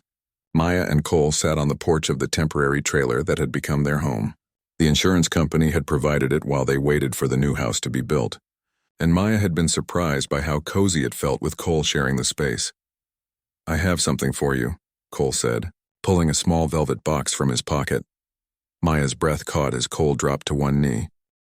Maya and Cole sat on the porch of the temporary trailer that had become their home. The insurance company had provided it while they waited for the new house to be built, and Maya had been surprised by how cozy it felt with Cole sharing the space. "I have something for you," Cole said, pulling a small velvet box from his pocket. Maya's breath caught as Cole dropped to one knee.